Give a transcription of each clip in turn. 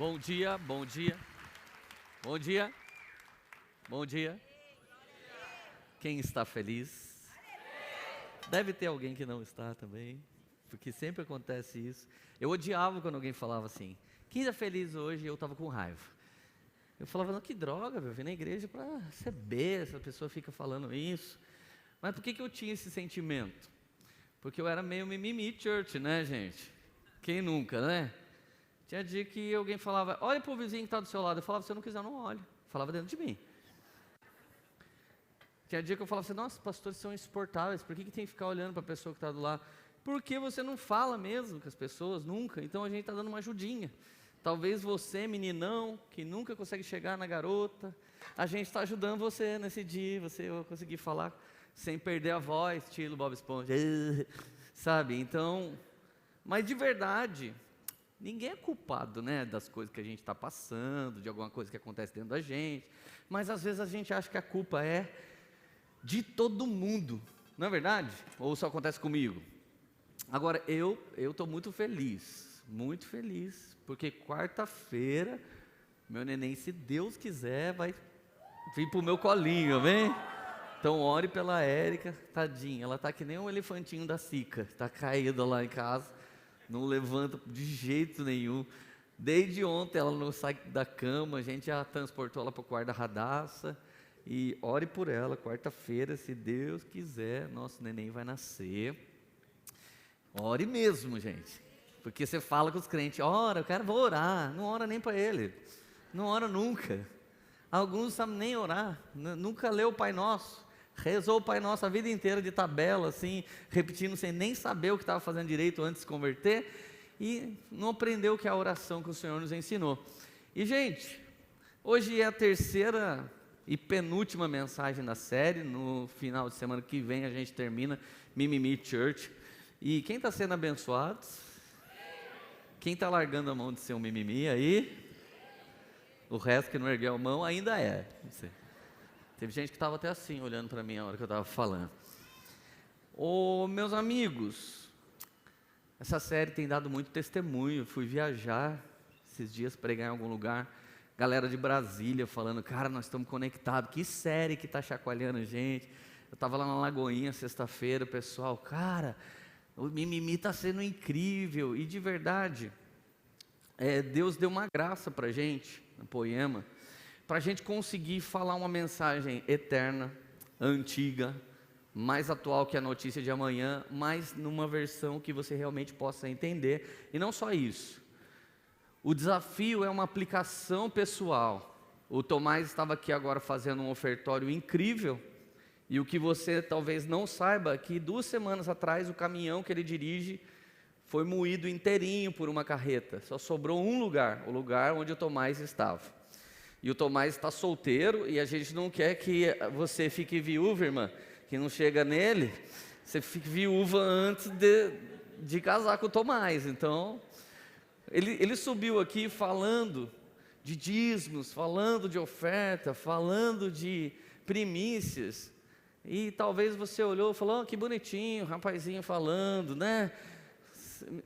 Bom dia, bom dia. Bom dia. Bom dia. Quem está feliz? Deve ter alguém que não está também, porque sempre acontece isso. Eu odiava quando alguém falava assim: quem está feliz hoje? E eu estava com raiva. Eu falava: não, que droga, eu vim na igreja para receber, essa pessoa fica falando isso. Mas por que eu tinha esse sentimento? Porque eu era meio mimimi church, né, gente? Quem nunca, né? Tinha dia que alguém falava: olha para o vizinho que está do seu lado. Eu falava: se eu não quiser, não olhe. Falava dentro de mim. Tinha dia que eu falava assim: nossa, pastores são insuportáveis, por que tem que ficar olhando para a pessoa que está do lado? Porque você não fala mesmo com as pessoas, nunca. Então a gente está dando uma ajudinha. Talvez você, meninão, que nunca consegue chegar na garota, a gente está ajudando você nesse dia, você vai conseguir falar sem perder a voz, estilo Bob Esponja, sabe? Então, mas de verdade, ninguém é culpado, né, das coisas que a gente está passando, de alguma coisa que acontece dentro da gente, mas às vezes a gente acha que a culpa é de todo mundo, não é verdade? Ou só acontece comigo? Agora, eu estou muito feliz, porque quarta-feira, meu neném, se Deus quiser, vai vir para o meu colinho, amém? Então ore pela Érica, tadinha, ela está que nem um elefantinho da Sica, está caída lá em casa, não levanta de jeito nenhum. Desde ontem ela não sai da cama, a gente já transportou ela para o quarto da Radassa. E ore por ela, quarta-feira, se Deus quiser, nosso neném vai nascer. Ore mesmo, gente, porque você fala com os crentes: ora, vou orar, não ora nem para ele, não ora nunca. Alguns não sabem nem orar, nunca leu o Pai Nosso, rezou o Pai Nosso a vida inteira de tabela, assim, repetindo sem nem saber o que estava fazendo direito antes de se converter, e não aprendeu que é a oração que o Senhor nos ensinou. E gente, hoje é a terceira e penúltima mensagem da série. No final de semana que vem a gente termina Mimimi Church. E quem está sendo abençoado? Quem está largando a mão de ser um mimimi aí? O resto que não ergueu a mão ainda é. Não sei. Teve gente que estava até assim, olhando para mim a hora que eu estava falando. Ô, meus amigos, essa série tem dado muito testemunho. Eu fui viajar esses dias, pregar em algum lugar, galera de Brasília falando: cara, nós estamos conectados, que série que está chacoalhando a gente. Eu estava lá na Lagoinha sexta-feira, o pessoal: cara, o mimimi está sendo incrível. E de verdade, Deus deu uma graça para a gente, no Poema, para a gente conseguir falar uma mensagem eterna, antiga, mais atual que a notícia de amanhã, mas numa versão que você realmente possa entender. E não só isso, o desafio é uma aplicação pessoal. O Tomás estava aqui agora fazendo um ofertório incrível, e o que você talvez não saiba é que 2 semanas atrás o caminhão que ele dirige foi moído inteirinho por uma carreta. Só sobrou um lugar, o lugar onde o Tomás estava. E o Tomás está solteiro, e a gente não quer que você fique viúva, irmã, que não chega nele, você fique viúva antes de casar com o Tomás. Então, ele subiu aqui falando de dízimos, falando de oferta, falando de primícias, e talvez você olhou e falou: oh, que bonitinho, rapazinho falando, né?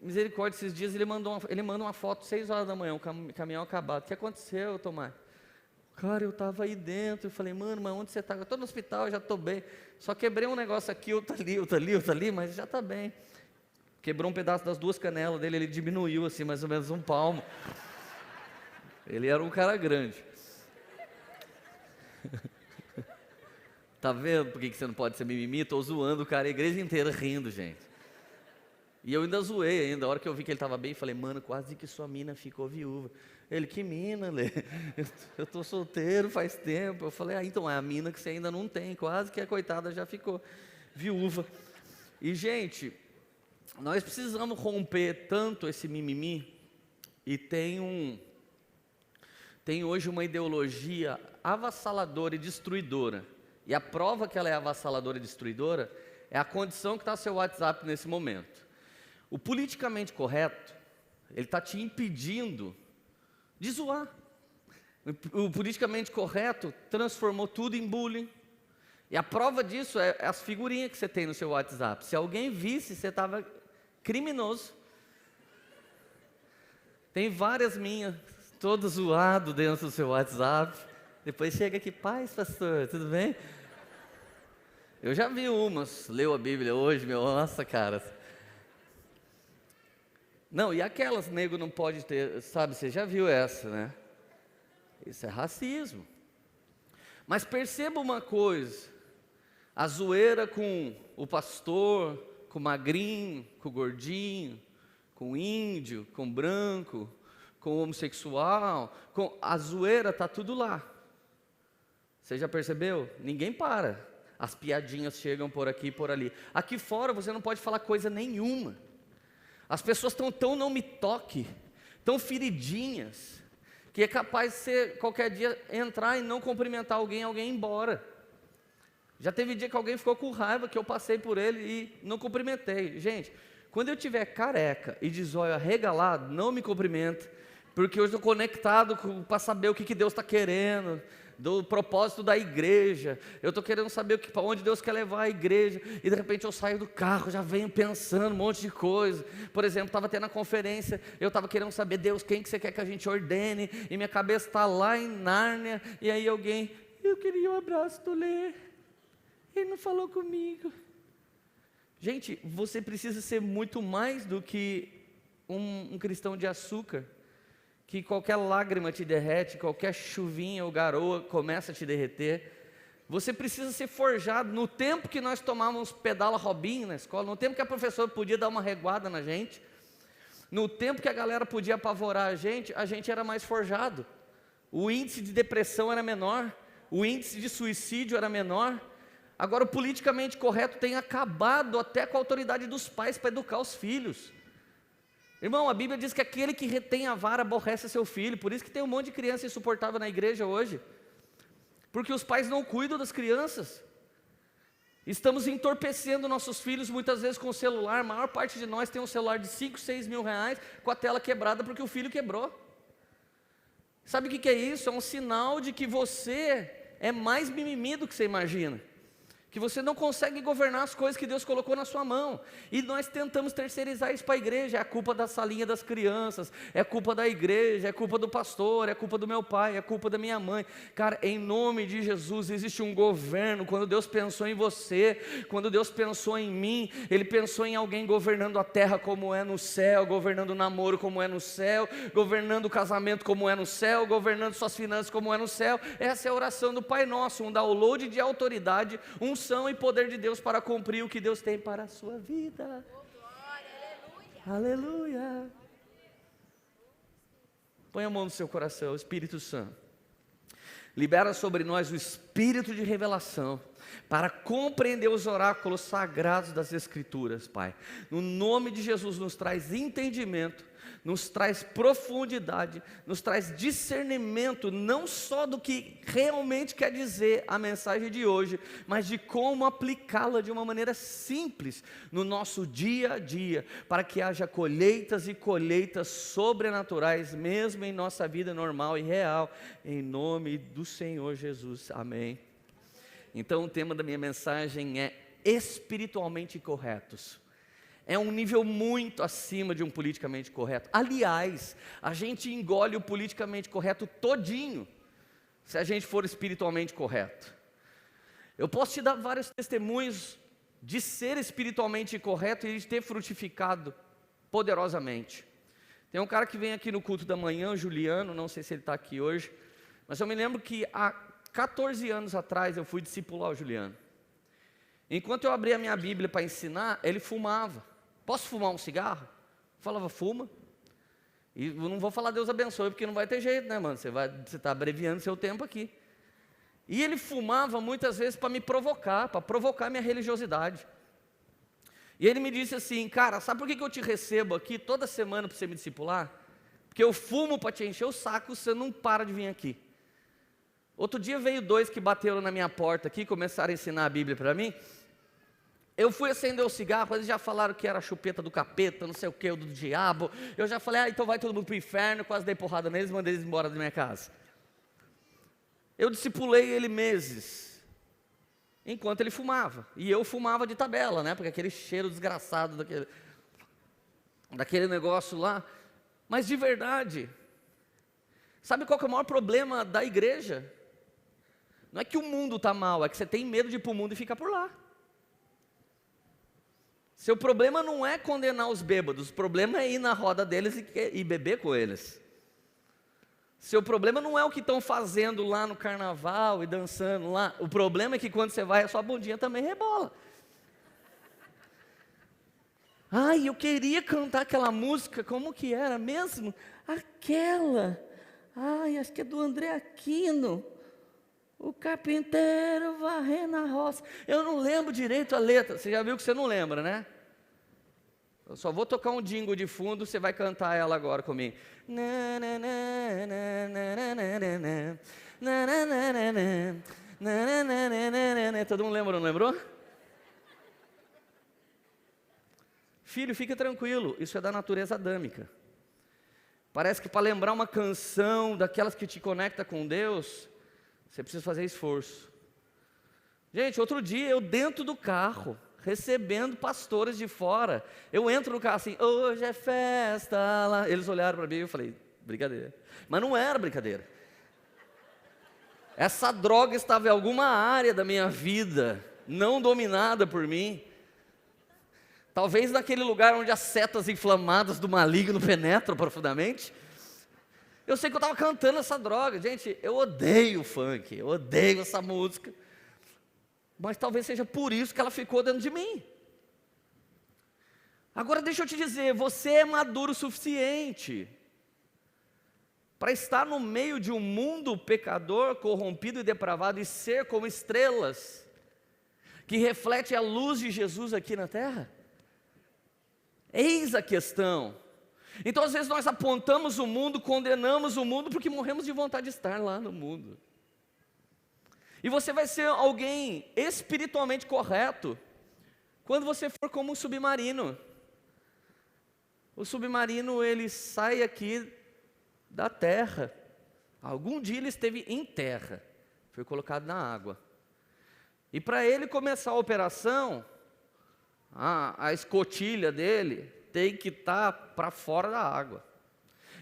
Misericórdia, esses dias ele manda uma foto 6 horas da manhã, o caminhão acabado. O que aconteceu, Tomás? Cara, eu estava aí dentro, eu falei: mano, mas onde você está? Eu estou no hospital, eu já estou bem, só quebrei um negócio aqui, outro ali, mas já está bem. Quebrou um pedaço das 2 canelas dele, ele diminuiu assim, mais ou menos 1 palmo. Ele era um cara grande. Tá vendo por que você não pode ser mimimi? Estou zoando o cara, a igreja inteira rindo, gente. E eu ainda zoei ainda, a hora que eu vi que ele estava bem, falei: mano, quase que sua mina ficou viúva. Ele: que mina, Lê? Eu estou solteiro faz tempo. Eu falei: então é a mina que você ainda não tem, quase que a coitada já ficou viúva. E gente, nós precisamos romper tanto esse mimimi, e tem hoje uma ideologia avassaladora e destruidora, e a prova que ela é avassaladora e destruidora é a condição que está seu WhatsApp nesse momento. O politicamente correto, ele está te impedindo de zoar. O politicamente correto transformou tudo em bullying. E a prova disso é as figurinhas que você tem no seu WhatsApp. Se alguém visse, você estava criminoso. Tem várias minhas todo zoado dentro do seu WhatsApp. Depois chega aqui, paz, pastor, tudo bem? Eu já vi umas, leu a Bíblia hoje, meu, nossa, cara. Não, e aquelas, nego não pode ter, sabe, você já viu essa, né? Isso é racismo. Mas perceba uma coisa, a zoeira com o pastor, com o magrinho, com o gordinho, com o índio, com o branco, com o homossexual, a zoeira está tudo lá. Você já percebeu? Ninguém para. As piadinhas chegam por aqui e por ali. Aqui fora você não pode falar coisa nenhuma. As pessoas estão tão não me toque, tão feridinhas, que é capaz de você qualquer dia entrar e não cumprimentar alguém ir embora. Já teve dia que alguém ficou com raiva que eu passei por ele e não cumprimentei. Gente, quando eu tiver careca e de zóio arregalado, não me cumprimenta, porque eu estou conectado para saber o que Deus está querendo, do propósito da igreja. Eu estou querendo saber para onde Deus quer levar a igreja, e de repente eu saio do carro, já venho pensando um monte de coisa. Por exemplo, estava tendo a conferência, eu estava querendo saber, Deus, quem que você quer que a gente ordene, e minha cabeça está lá em Nárnia, e aí alguém, eu queria um abraço do Lê, ele não falou comigo. Gente, você precisa ser muito mais do que um cristão de açúcar, que qualquer lágrima te derrete, qualquer chuvinha ou garoa começa a te derreter. Você precisa ser forjado. No tempo que nós tomávamos pedala Robinho na escola, no tempo que a professora podia dar uma reguada na gente, no tempo que a galera podia apavorar a gente era mais forjado. O índice de depressão era menor, o índice de suicídio era menor. Agora o politicamente correto tem acabado até com a autoridade dos pais para educar os filhos. Irmão, a Bíblia diz que aquele que retém a vara aborrece seu filho. Por isso que tem um monte de criança insuportável na igreja hoje, porque os pais não cuidam das crianças. Estamos entorpecendo nossos filhos muitas vezes com o celular. A maior parte de nós tem um celular de 5, 6 mil reais com a tela quebrada porque o filho quebrou. Sabe o que é isso? É um sinal de que você é mais mimimi do que você imagina, que você não consegue governar as coisas que Deus colocou na sua mão, e nós tentamos terceirizar isso para a igreja. É a culpa da salinha das crianças, é culpa da igreja, é culpa do pastor, é culpa do meu pai, é culpa da minha mãe. Cara, em nome de Jesus, existe um governo. Quando Deus pensou em você, quando Deus pensou em mim, Ele pensou em alguém governando a terra como é no céu, governando o namoro como é no céu, governando o casamento como é no céu, governando suas finanças como é no céu. Essa é a oração do Pai Nosso, um download de autoridade, unção e poder de Deus para cumprir o que Deus tem para a sua vida. Aleluia. Põe a mão no seu coração. Espírito Santo, libera sobre nós o espírito de revelação para compreender os oráculos sagrados das Escrituras, Pai. No nome de Jesus, nos traz entendimento, nos traz profundidade, nos traz discernimento, não só do que realmente quer dizer a mensagem de hoje, mas de como aplicá-la de uma maneira simples no nosso dia a dia, para que haja colheitas e colheitas sobrenaturais, mesmo em nossa vida normal e real, em nome do Senhor Jesus, amém. Então o tema da minha mensagem é espiritualmente corretos. É um nível muito acima de um politicamente correto. Aliás, a gente engole o politicamente correto todinho, se a gente for espiritualmente correto. Eu posso te dar vários testemunhos de ser espiritualmente correto e de ter frutificado poderosamente. Tem um cara que vem aqui no culto da manhã, o Juliano, não sei se ele está aqui hoje, mas eu me lembro que há 14 anos atrás eu fui discipular o Juliano. Enquanto eu abria a minha Bíblia para ensinar, ele fumava. Posso fumar um cigarro? Eu falava, fuma. E eu não vou falar Deus abençoe, porque não vai ter jeito, né, mano? Você está abreviando seu tempo aqui. E ele fumava muitas vezes para me provocar, para provocar minha religiosidade. E ele me disse assim, cara, sabe por que eu te recebo aqui toda semana para você me discipular? Porque eu fumo para te encher o saco, você não para de vir aqui. Outro dia veio 2 que bateram na minha porta aqui, começaram a ensinar a Bíblia para mim. Eu fui acender o cigarro, eles já falaram que era a chupeta do capeta, não sei o que, do diabo. Eu já falei, então vai todo mundo para o inferno, quase dei porrada neles, mandei eles embora da minha casa. Eu discipulei ele meses, enquanto ele fumava. E eu fumava de tabela, né, porque aquele cheiro desgraçado daquele negócio lá. Mas de verdade, Sabe qual que é o maior problema da igreja? Não é que o mundo está mal, é que você tem medo de ir para o mundo e ficar por lá. Seu problema não é condenar os bêbados, o problema é ir na roda deles e beber com eles. Seu problema não é o que estão fazendo lá no carnaval e dançando lá, o problema é que quando você vai, a sua bundinha também rebola. Ai, eu queria cantar aquela música, como que era mesmo? Aquela, acho que é do André Aquino. O carpinteiro varrendo a roça. Eu não lembro direito a letra. Você já viu que você não lembra, né? Eu só vou tocar um jingle de fundo, você vai cantar ela agora comigo. Todo mundo lembra, não lembrou? Filho, fica tranquilo, isso é da natureza adâmica. Parece que para lembrar uma canção daquelas que te conecta com Deus, você precisa fazer esforço. Gente, outro dia eu dentro do carro, recebendo pastores de fora, eu entro no carro assim, hoje é festa lá. Eles olharam para mim e eu falei, brincadeira. Mas não era brincadeira. Essa droga estava em alguma área da minha vida, não dominada por mim. Talvez naquele lugar onde as setas inflamadas do maligno penetram profundamente. Eu sei que eu estava cantando essa droga. Gente, eu odeio funk, eu odeio essa música. Mas talvez seja por isso que ela ficou dentro de mim. Agora deixa eu te dizer, você é maduro o suficiente para estar no meio de um mundo pecador, corrompido e depravado e ser como estrelas que reflete a luz de Jesus aqui na terra? Eis a questão. Então às vezes nós apontamos o mundo, condenamos o mundo porque morremos de vontade de estar lá no mundo. E você vai ser alguém espiritualmente correto quando você for como um submarino. O submarino ele sai aqui da terra. Algum dia ele esteve em terra, foi colocado na água. E para ele começar a operação, a escotilha dele tem que estar para fora da água.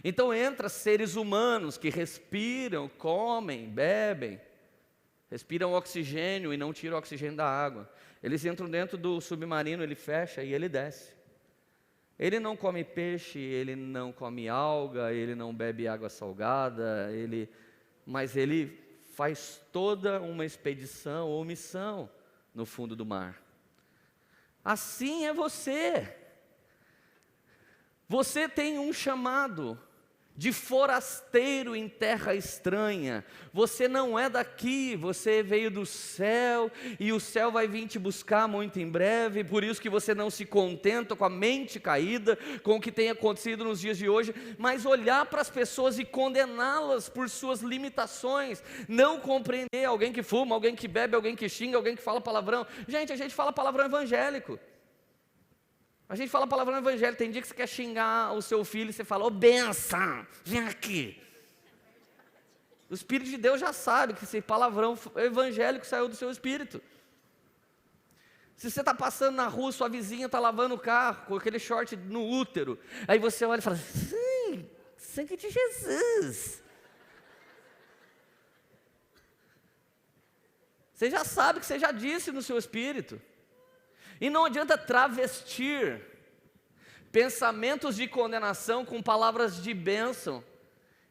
Então entra seres humanos que respiram, comem, bebem, respiram oxigênio e não tiram o oxigênio da água. Eles entram dentro do submarino, ele fecha e ele desce. Ele não come peixe, ele não come alga, ele não bebe água salgada, mas ele faz toda uma expedição ou missão no fundo do mar. Assim é você. Você tem um chamado de forasteiro em terra estranha. Você não é daqui, você veio do céu, e o céu vai vir te buscar muito em breve. Por isso que você não se contenta com a mente caída, com o que tem acontecido nos dias de hoje, mas olhar para as pessoas e condená-las por suas limitações, não compreender alguém que fuma, alguém que bebe, alguém que xinga, alguém que fala palavrão. Gente, a gente fala palavrão evangélico. A gente fala palavrão evangélico. Tem dia que você quer xingar o seu filho e você fala, ô benção, vem aqui. O Espírito de Deus já sabe que esse palavrão evangélico saiu do seu espírito. Se você está passando na rua, sua vizinha está lavando o carro com aquele short no útero, aí você olha e fala, sangue de Jesus. Você já sabe que você já disse no seu espírito. E não adianta travestir pensamentos de condenação com palavras de bênção.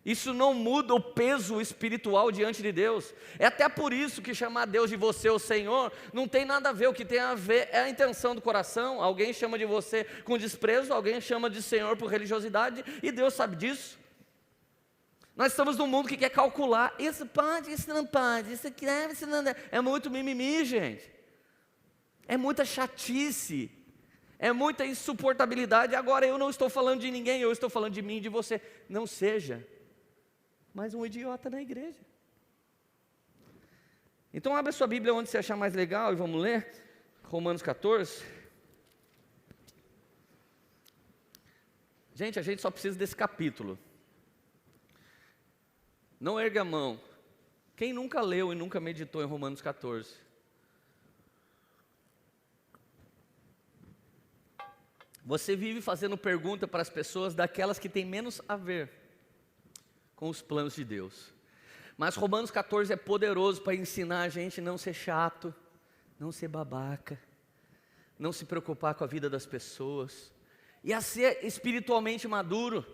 Isso não muda o peso espiritual diante de Deus. É até por isso que chamar Deus de você, o Senhor, não tem nada a ver. O que tem a ver é a intenção do coração. Alguém chama de você com desprezo, alguém chama de Senhor por religiosidade, e Deus sabe disso. Nós estamos num mundo que quer calcular, isso pode, isso não pode, isso deve, isso não deve. É muito mimimi, gente. É muita chatice, é muita insuportabilidade. Agora eu não estou falando de ninguém, eu estou falando de mim e de você. Não seja mais um idiota na igreja. Então abre a sua Bíblia onde você achar mais legal e vamos ler Romanos 14. Gente, a gente só precisa desse capítulo. Não erga a mão. Quem nunca leu e nunca meditou em Romanos 14? Você vive fazendo pergunta para as pessoas daquelas que têm menos a ver com os planos de Deus. Mas Romanos 14 é poderoso para ensinar a gente a não ser chato, não ser babaca, não se preocupar com a vida das pessoas e a ser espiritualmente maduro.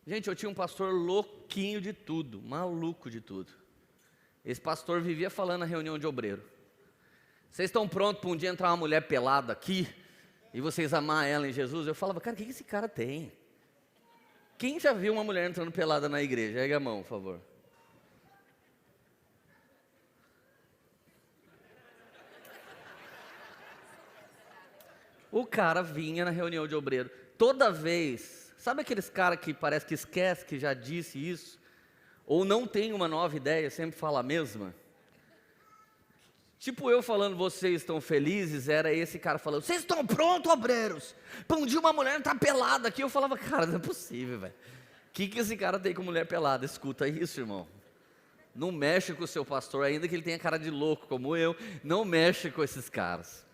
Gente, eu tinha um pastor louquinho de tudo, maluco de tudo. Esse pastor vivia falando na reunião de obreiro: vocês estão prontos para um dia entrar uma mulher pelada aqui e vocês amar ela em Jesus? Eu falava: cara, o que esse cara tem? Quem já viu uma mulher entrando pelada na igreja? Ergue a mão, por favor. O cara vinha na reunião de obreiro, toda vez, sabe aqueles caras que parece que esquece que já disse isso? Ou não tem uma nova ideia, sempre fala a mesma? Tipo eu falando, vocês estão felizes, era esse cara falando: vocês estão prontos, obreiros? Para um dia uma mulher tá pelada aqui. Eu falava: cara, não é possível, velho. O que esse cara tem com mulher pelada? Escuta isso, irmão. Não mexe com o seu pastor, ainda que ele tenha cara de louco como eu, não mexe com esses caras.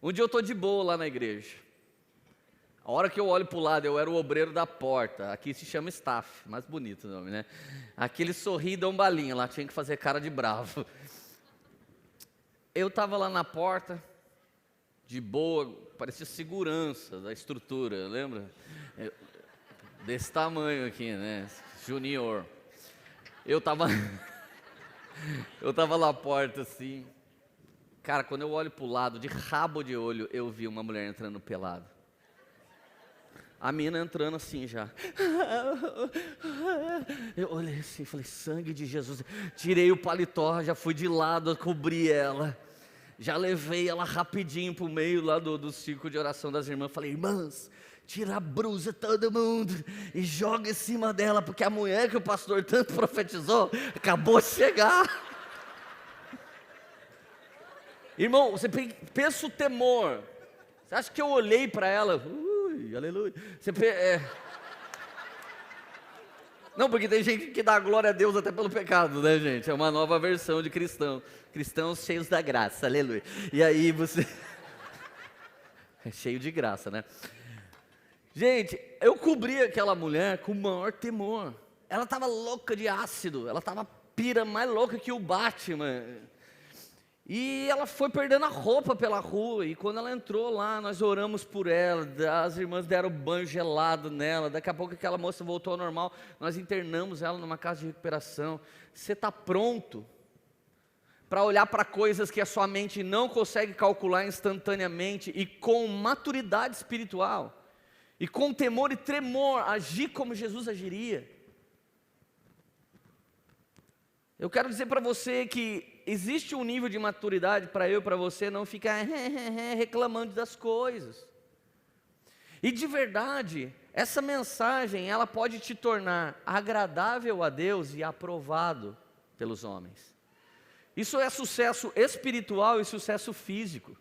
Um dia eu estou de boa lá na igreja. A hora que eu olho para o lado, eu era o obreiro da porta. Aqui se chama staff, mais bonito o nome, né? Aqui eles sorri e dão balinha, lá tinha que fazer cara de bravo. Eu estava lá na porta, de boa, parecia segurança da estrutura, lembra? Desse tamanho aqui, né? Junior. Eu estava na porta assim. Cara, quando eu olho para o lado, de rabo de olho, eu vi uma mulher entrando pelada. A mina entrando assim já. Eu olhei assim e falei: sangue de Jesus. Tirei o paletó, já fui de lado, cobri ela. Já levei ela rapidinho para o meio lá do círculo de oração das irmãs. Falei: irmãs, tira a brusa todo mundo e joga em cima dela, porque a mulher que o pastor tanto profetizou acabou de chegar. Irmão, você pensa o temor. Você acha que eu olhei para ela? Aleluia. Não, porque tem gente que dá glória a Deus até pelo pecado, né, gente? É uma nova versão de cristão. Cristãos cheios da graça, aleluia. E aí você... é cheio de graça, né? Gente, eu cobri aquela mulher com o maior temor. Ela estava louca de ácido. Ela estava pira mais louca que o Batman. E ela foi perdendo a roupa pela rua, e quando ela entrou lá, nós oramos por ela, as irmãs deram banho gelado nela, daqui a pouco aquela moça voltou ao normal, nós internamos ela numa casa de recuperação. Você está pronto para olhar para coisas que a sua mente não consegue calcular instantaneamente, e com maturidade espiritual, e com temor e tremor, agir como Jesus agiria? Eu quero dizer para você que existe um nível de maturidade para eu e para você não ficar reclamando das coisas. E de verdade, essa mensagem, ela pode te tornar agradável a Deus e aprovado pelos homens. Isso é sucesso espiritual e sucesso físico.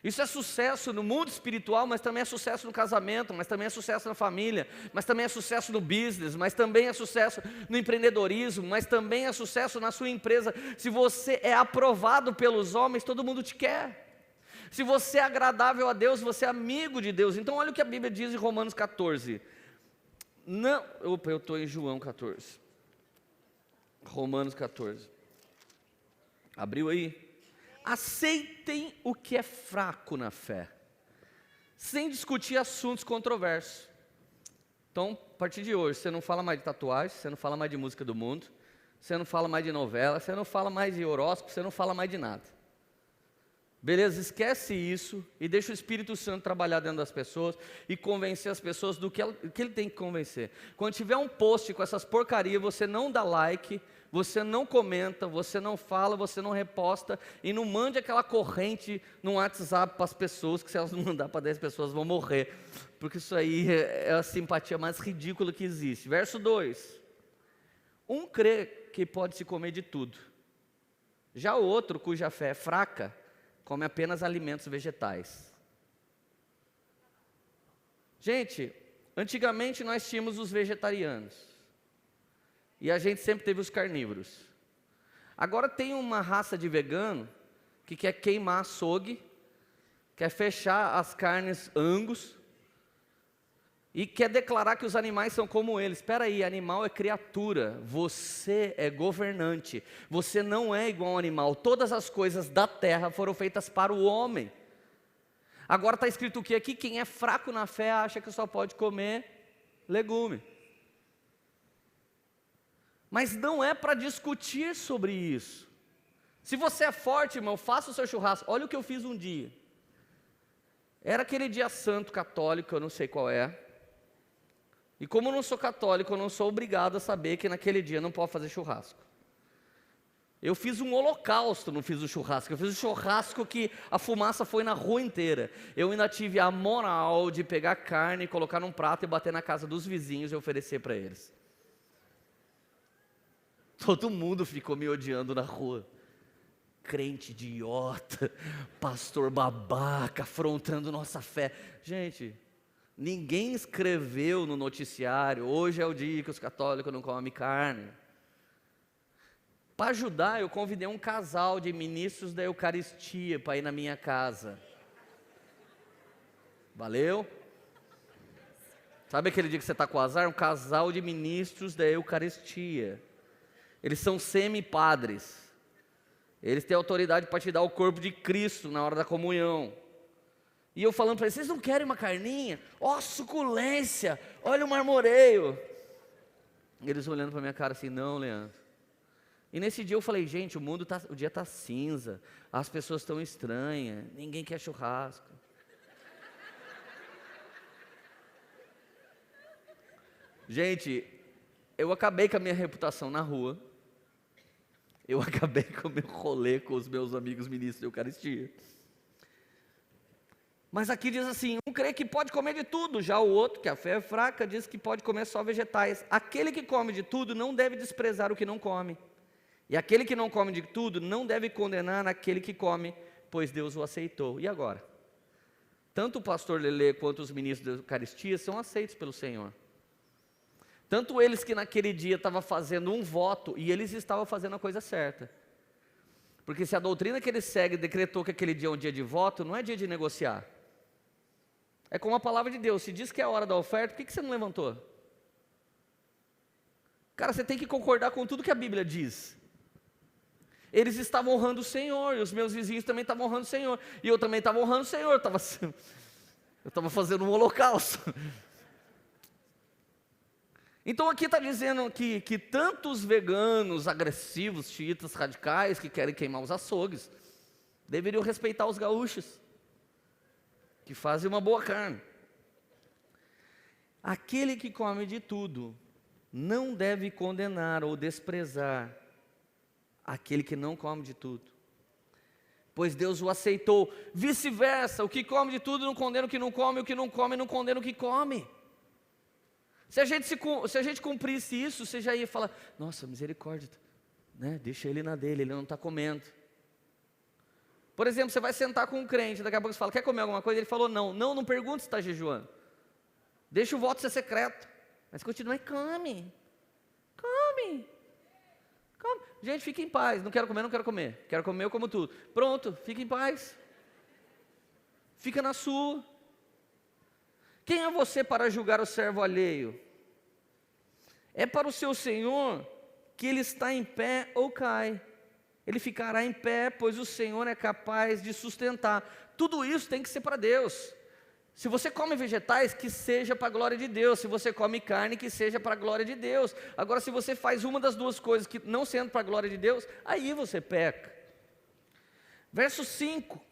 Isso é sucesso no mundo espiritual, mas também é sucesso no casamento, mas também é sucesso na família, mas também é sucesso no business, mas também é sucesso no empreendedorismo, mas também é sucesso na sua empresa. Se você é aprovado pelos homens, todo mundo te quer. Se você é agradável a Deus, você é amigo de Deus. Então olha o que a Bíblia diz em Romanos 14. Eu estou em João 14. Romanos 14. Abriu aí? Aceitem o que é fraco na fé, sem discutir assuntos controversos. Então, a partir de hoje, você não fala mais de tatuagem, você não fala mais de música do mundo, você não fala mais de novela, você não fala mais de horóscopo, você não fala mais de nada. Beleza? Esquece isso e deixa o Espírito Santo trabalhar dentro das pessoas e convencer as pessoas do que ele tem que convencer. Quando tiver um post com essas porcarias, você não dá like, você não comenta, você não fala, você não reposta e não mande aquela corrente no WhatsApp para as pessoas, que se elas não mandar para 10 pessoas vão morrer, porque isso aí é a simpatia mais ridícula que existe. Verso 2: um crê que pode se comer de tudo, já o outro, cuja fé é fraca, come apenas alimentos vegetais. Gente, antigamente nós tínhamos os vegetarianos, e a gente sempre teve os carnívoros. Agora tem uma raça de vegano que quer queimar açougue, quer fechar as carnes Angus, e quer declarar que os animais são como eles. Espera aí, animal é criatura, você é governante, você não é igual a um animal. Todas as coisas da terra foram feitas para o homem. Agora está escrito o que aqui? Quem é fraco na fé acha que só pode comer legume. Mas não é para discutir sobre isso. Se você é forte, irmão, faça o seu churrasco. Olha o que eu fiz um dia. Era aquele dia santo católico, eu não sei qual é. E como eu não sou católico, eu não sou obrigado a saber que naquele dia não pode fazer churrasco. Eu fiz um holocausto, não fiz o churrasco. Eu fiz um churrasco que a fumaça foi na rua inteira. Eu ainda tive a moral de pegar carne, colocar num prato e bater na casa dos vizinhos e oferecer para eles. Todo mundo ficou me odiando na rua. Crente idiota, pastor babaca, afrontando nossa fé. Gente, ninguém escreveu no noticiário, hoje é o dia que os católicos não comem carne. Para ajudar, eu convidei um casal de ministros da Eucaristia para ir na minha casa. Valeu? Sabe aquele dia que você está com azar? Um casal de ministros da Eucaristia. Eles são semi-padres. Eles têm autoridade para te dar o corpo de Cristo na hora da comunhão. E eu falando para eles, vocês não querem uma carninha? Ó, suculência, olha o marmoreio. E eles olhando para minha cara assim, não, Leandro. E nesse dia eu falei, gente, o dia está cinza, as pessoas estão estranhas, ninguém quer churrasco. Gente, eu acabei com a minha reputação na rua. Eu acabei com o meu rolê com os meus amigos ministros de Eucaristia. Mas aqui diz assim, um crê que pode comer de tudo, já o outro, que a fé é fraca, diz que pode comer só vegetais. Aquele que come de tudo não deve desprezar o que não come. E aquele que não come de tudo não deve condenar aquele que come, pois Deus o aceitou. E agora? Tanto o pastor Lelê quanto os ministros da Eucaristia são aceitos pelo Senhor. Tanto eles que naquele dia estavam fazendo um voto, e eles estavam fazendo a coisa certa. Porque se a doutrina que eles seguem decretou que aquele dia é um dia de voto, não é dia de negociar. É como a palavra de Deus, se diz que é a hora da oferta, por que você não levantou? Cara, você tem que concordar com tudo que a Bíblia diz. Eles estavam honrando o Senhor, e os meus vizinhos também estavam honrando o Senhor, e eu também estava honrando o Senhor, eu estava fazendo um holocausto. Então aqui está dizendo que tantos veganos agressivos, xiitas radicais, que querem queimar os açougues, deveriam respeitar os gaúchos, que fazem uma boa carne. Aquele que come de tudo, não deve condenar ou desprezar aquele que não come de tudo, pois Deus o aceitou. Vice-versa, o que come de tudo não condena o que não come, o que não come não condena o que come. Se a gente cumprisse isso, você já ia falar, nossa, misericórdia, né? Deixa ele na dele, ele não está comendo. Por exemplo, você vai sentar com um crente, daqui a pouco você fala, quer comer alguma coisa? Ele falou, não pergunte se está jejuando. Deixa o voto ser secreto. Mas continua e come. Gente, fique em paz, não quero comer. Quero comer, eu como tudo. Pronto, fique em paz. Fica na sua. Quem é você para julgar o servo alheio? É para o seu Senhor que ele está em pé ou cai. Ele ficará em pé, pois o Senhor é capaz de sustentar. Tudo isso tem que ser para Deus. Se você come vegetais, que seja para a glória de Deus. Se você come carne, que seja para a glória de Deus. Agora, se você faz uma das duas coisas, que não sendo para a glória de Deus, aí você peca. Verso 5.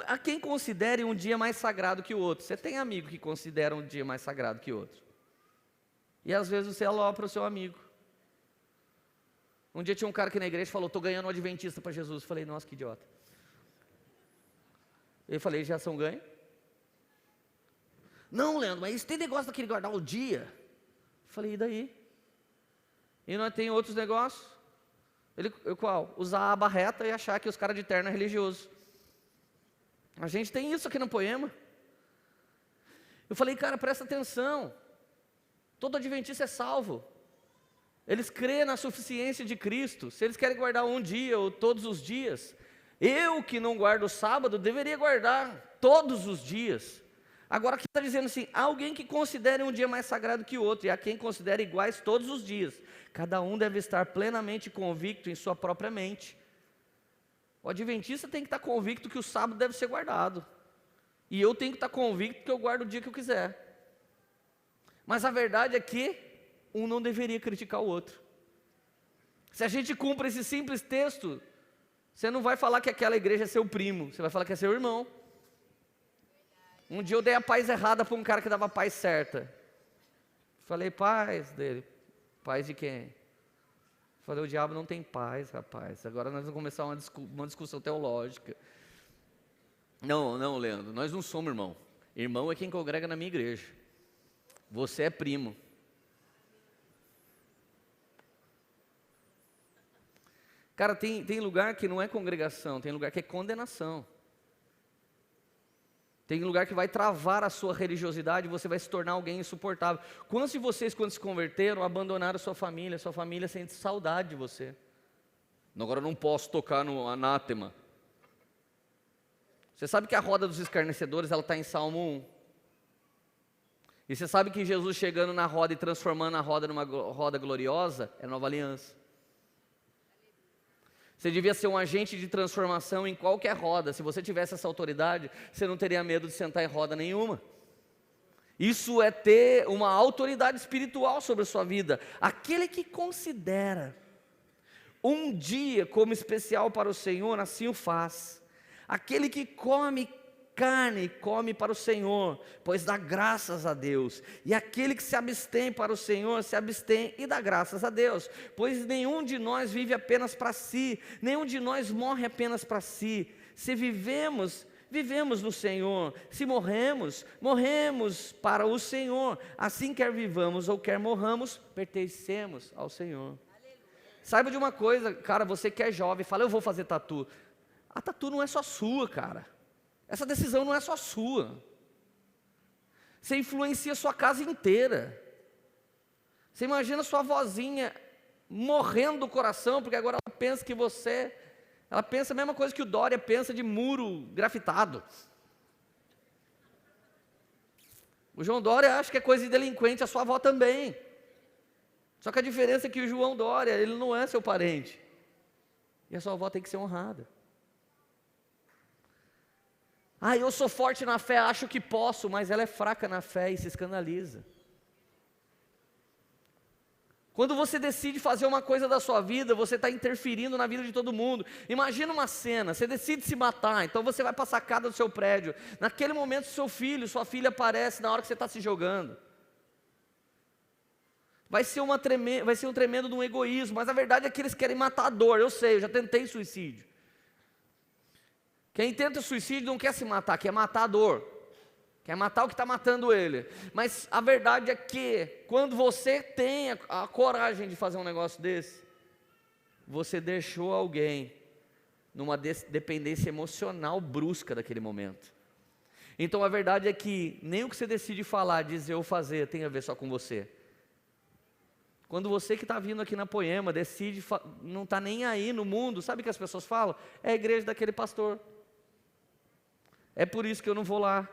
Há quem considere um dia mais sagrado que o outro. Você tem amigo que considera um dia mais sagrado que o outro. E às vezes você alopra o seu amigo. Um dia tinha um cara aqui na igreja que falou, estou ganhando um adventista para Jesus. Eu falei, nossa, que idiota. Eu falei, já são ganhos? Não, Leandro, mas tem negócio daquele guardar o dia. Eu falei, e daí? E nós tem outros negócios? Qual? Usar a barreta e achar que os caras de terno é religioso. A gente tem isso aqui no Poema. Eu falei, cara, presta atenção. Todo adventista é salvo. Eles creem na suficiência de Cristo. Se eles querem guardar um dia ou todos os dias, eu que não guardo o sábado, deveria guardar todos os dias. Agora aqui está dizendo assim, há alguém que considere um dia mais sagrado que o outro, e há quem considere iguais todos os dias. Cada um deve estar plenamente convicto em sua própria mente. O adventista tem que estar convicto que o sábado deve ser guardado. E eu tenho que estar convicto que eu guardo o dia que eu quiser. Mas a verdade é que um não deveria criticar o outro. Se a gente cumpre esse simples texto, você não vai falar que aquela igreja é seu primo, você vai falar que é seu irmão. Um dia eu dei a paz errada para um cara que dava a paz certa. Falei, paz dele. Paz de quem? Falei, o diabo não tem paz, rapaz. Agora nós vamos começar uma discussão teológica. Não, Leandro, nós não somos irmão. Irmão é quem congrega na minha igreja. Você é primo. Cara, tem lugar que não é congregação, tem lugar que é condenação. Tem lugar que vai travar a sua religiosidade, você vai se tornar alguém insuportável. Quantos de vocês, quando se converteram, abandonaram sua família sente saudade de você? Agora eu não posso tocar no anátema. Você sabe que a roda dos escarnecedores, ela está em Salmo 1. E você sabe que Jesus chegando na roda e transformando a roda numa roda gloriosa, é nova aliança. Você devia ser um agente de transformação em qualquer roda. Se você tivesse essa autoridade, você não teria medo de sentar em roda nenhuma. Isso é ter uma autoridade espiritual sobre a sua vida. Aquele que considera um dia como especial para o Senhor, assim o faz. Aquele que come carne, come para o Senhor, pois dá graças a Deus. E aquele que se abstém para o Senhor, se abstém e dá graças a Deus. Pois nenhum de nós vive apenas para si, nenhum de nós morre apenas para si. Se vivemos, vivemos no Senhor. Se morremos, morremos para o Senhor. Assim quer vivamos ou quer morramos, pertencemos ao Senhor. Saiba de uma coisa, cara, você que é jovem, fala, eu vou fazer tatu. A tatu não é só sua, cara. Essa decisão não é só sua. Você influencia a sua casa inteira. Você imagina sua vozinha morrendo do coração, porque agora ela pensa que você... Ela pensa a mesma coisa que o Dória pensa de muro grafitado. O João Dória acha que é coisa de delinquente, a sua avó também. Só que a diferença é que o João Dória, ele não é seu parente. E a sua avó tem que ser honrada. Ah, eu sou forte na fé, acho que posso, mas ela é fraca na fé e se escandaliza. Quando você decide fazer uma coisa da sua vida, você está interferindo na vida de todo mundo. Imagina uma cena, você decide se matar, então você vai para a sacada do seu prédio. Naquele momento, seu filho, sua filha aparece na hora que você está se jogando. Vai ser um tremendo de um egoísmo, mas a verdade é que eles querem matar a dor. Eu sei, eu já tentei suicídio. Quem tenta suicídio não quer se matar, quer matar a dor, quer matar o que está matando ele. Mas a verdade é que, quando você tem a coragem de fazer um negócio desse, você deixou alguém numa dependência emocional brusca daquele momento. Então a verdade é que nem o que você decide falar, dizer ou fazer tem a ver só com você. Quando você que está vindo aqui na Poema decide, não está nem aí no mundo, sabe o que as pessoas falam? É a igreja daquele pastor. É por isso que eu não vou lá.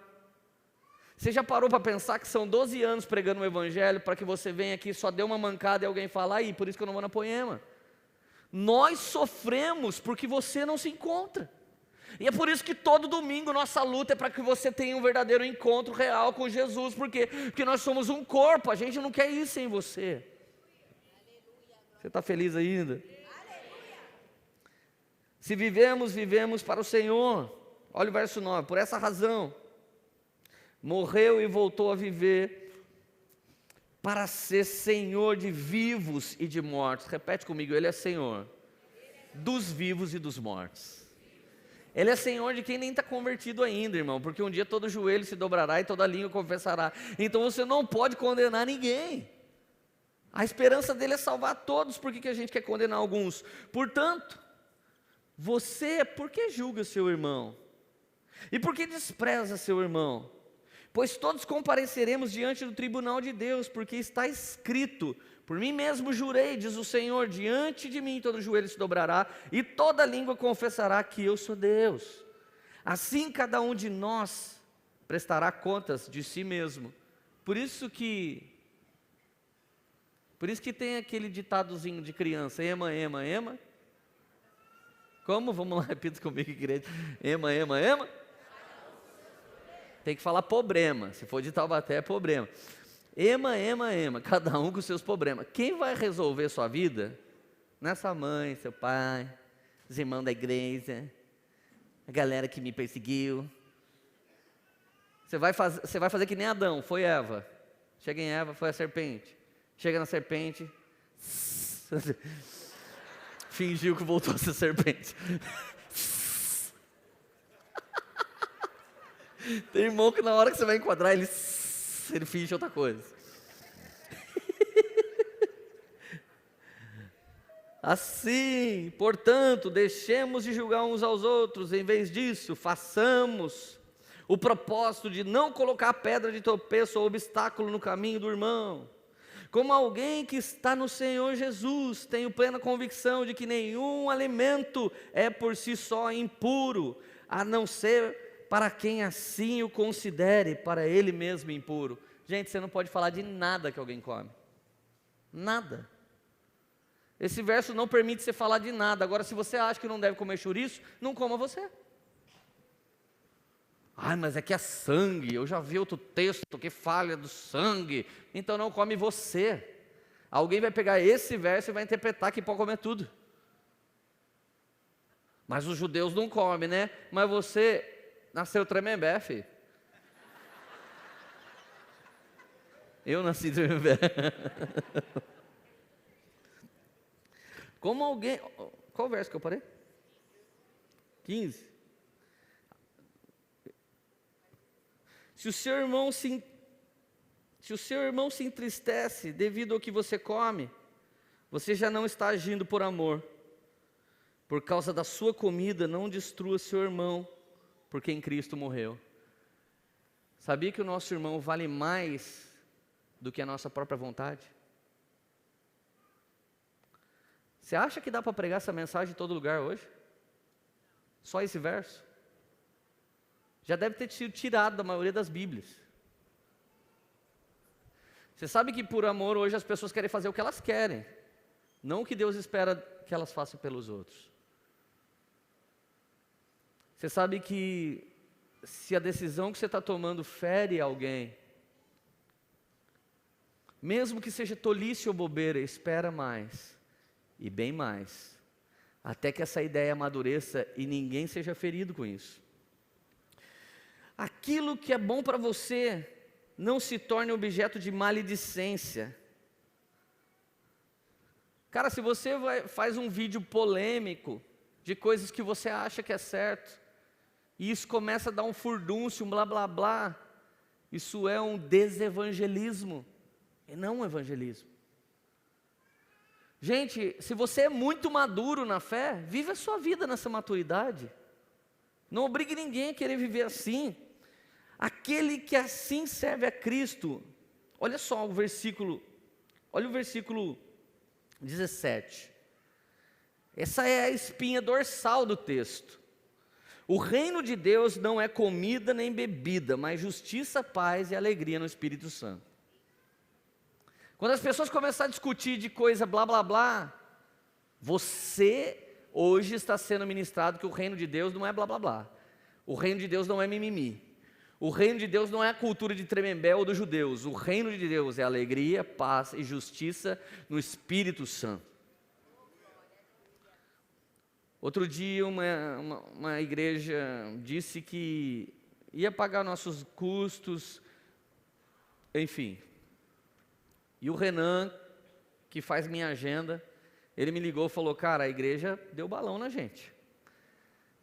Você já parou para pensar que são 12 anos pregando o evangelho para que você venha aqui, só dê uma mancada e alguém fala, aí, por isso que eu não vou na Poema. Nós sofremos porque você não se encontra. E é por isso que todo domingo nossa luta é para que você tenha um verdadeiro encontro real com Jesus. Por quê? Porque nós somos um corpo, a gente não quer ir sem você. Você está feliz ainda? Se vivemos, vivemos para o Senhor. Olha o verso 9, por essa razão, morreu e voltou a viver para ser Senhor de vivos e de mortos. Repete comigo, Ele é Senhor dos vivos e dos mortos. Ele é Senhor de quem nem está convertido ainda, irmão, porque um dia todo joelho se dobrará e toda língua confessará. Então você não pode condenar ninguém. A esperança dele é salvar todos. Por que a gente quer condenar alguns? Portanto, você, por que julga seu irmão? E por que despreza seu irmão? Pois todos compareceremos diante do tribunal de Deus, porque está escrito, por mim mesmo jurei, diz o Senhor, diante de mim todo joelho se dobrará, e toda língua confessará que eu sou Deus. Assim cada um de nós prestará contas de si mesmo. Por isso que tem aquele ditadozinho de criança, ema, ema, ema. Como? Vamos lá, repita comigo, igreja. Ema, ema, ema. Tem que falar problema, se for de Taubaté é problema. Ema, ema, ema, cada um com os seus problemas. Quem vai resolver sua vida? Nessa mãe, seu pai, os irmãos da igreja, a galera que me perseguiu. Você vai fazer que nem Adão, foi Eva. Chega em Eva, foi a serpente. Chega na serpente, fingiu que voltou a ser serpente. Tem irmão que na hora que você vai enquadrar, ele finge outra coisa. Assim, portanto, deixemos de julgar uns aos outros, em vez disso, façamos o propósito de não colocar pedra de tropeço ou obstáculo no caminho do irmão. Como alguém que está no Senhor Jesus, tenho plena convicção de que nenhum alimento é por si só impuro, a não ser para quem assim o considere, para ele mesmo impuro. Gente, você não pode falar de nada que alguém come. Nada. Esse verso não permite você falar de nada. Agora, se você acha que não deve comer chouriço, não coma você. Ai, mas é que é sangue. Eu já vi outro texto que fala do sangue. Então não come você. Alguém vai pegar esse verso e vai interpretar que pode comer tudo. Mas os judeus não comem, né? Mas você nasceu Tremembé, filho. Eu nasci Tremembé. Como alguém... Qual verso que eu parei? 15. Se o seu irmão se entristece devido ao que você come, você já não está agindo por amor. Por causa da sua comida, não destrua seu irmão, por quem Cristo morreu. Sabia que o nosso irmão vale mais do que a nossa própria vontade? Você acha que dá para pregar essa mensagem em todo lugar hoje? Só esse verso? Já deve ter sido tirado da maioria das Bíblias. Você sabe que por amor hoje as pessoas querem fazer o que elas querem, não o que Deus espera que elas façam pelos outros. Você sabe que se a decisão que você está tomando fere alguém, mesmo que seja tolice ou bobeira, espera mais, e bem mais, até que essa ideia amadureça e ninguém seja ferido com isso. Aquilo que é bom para você não se torne objeto de maledicência. Cara, se você faz um vídeo polêmico de coisas que você acha que é certo, e isso começa a dar um furdúncio, um blá blá blá, isso é um desevangelismo, e não um evangelismo. Gente, se você é muito maduro na fé, vive a sua vida nessa maturidade. Não obrigue ninguém a querer viver assim. Aquele que assim serve a Cristo, olha só o versículo 17. Essa é a espinha dorsal do texto. O reino de Deus não é comida nem bebida, mas justiça, paz e alegria no Espírito Santo. Quando as pessoas começarem a discutir de coisa blá blá blá, você hoje está sendo ministrado que o reino de Deus não é blá blá blá. O reino de Deus não é mimimi. O reino de Deus não é a cultura de Tremembé ou dos judeus. O reino de Deus é alegria, paz e justiça no Espírito Santo. Outro dia uma igreja disse que ia pagar nossos custos, enfim. E o Renan, que faz minha agenda, ele me ligou e falou, cara, a igreja deu balão na gente.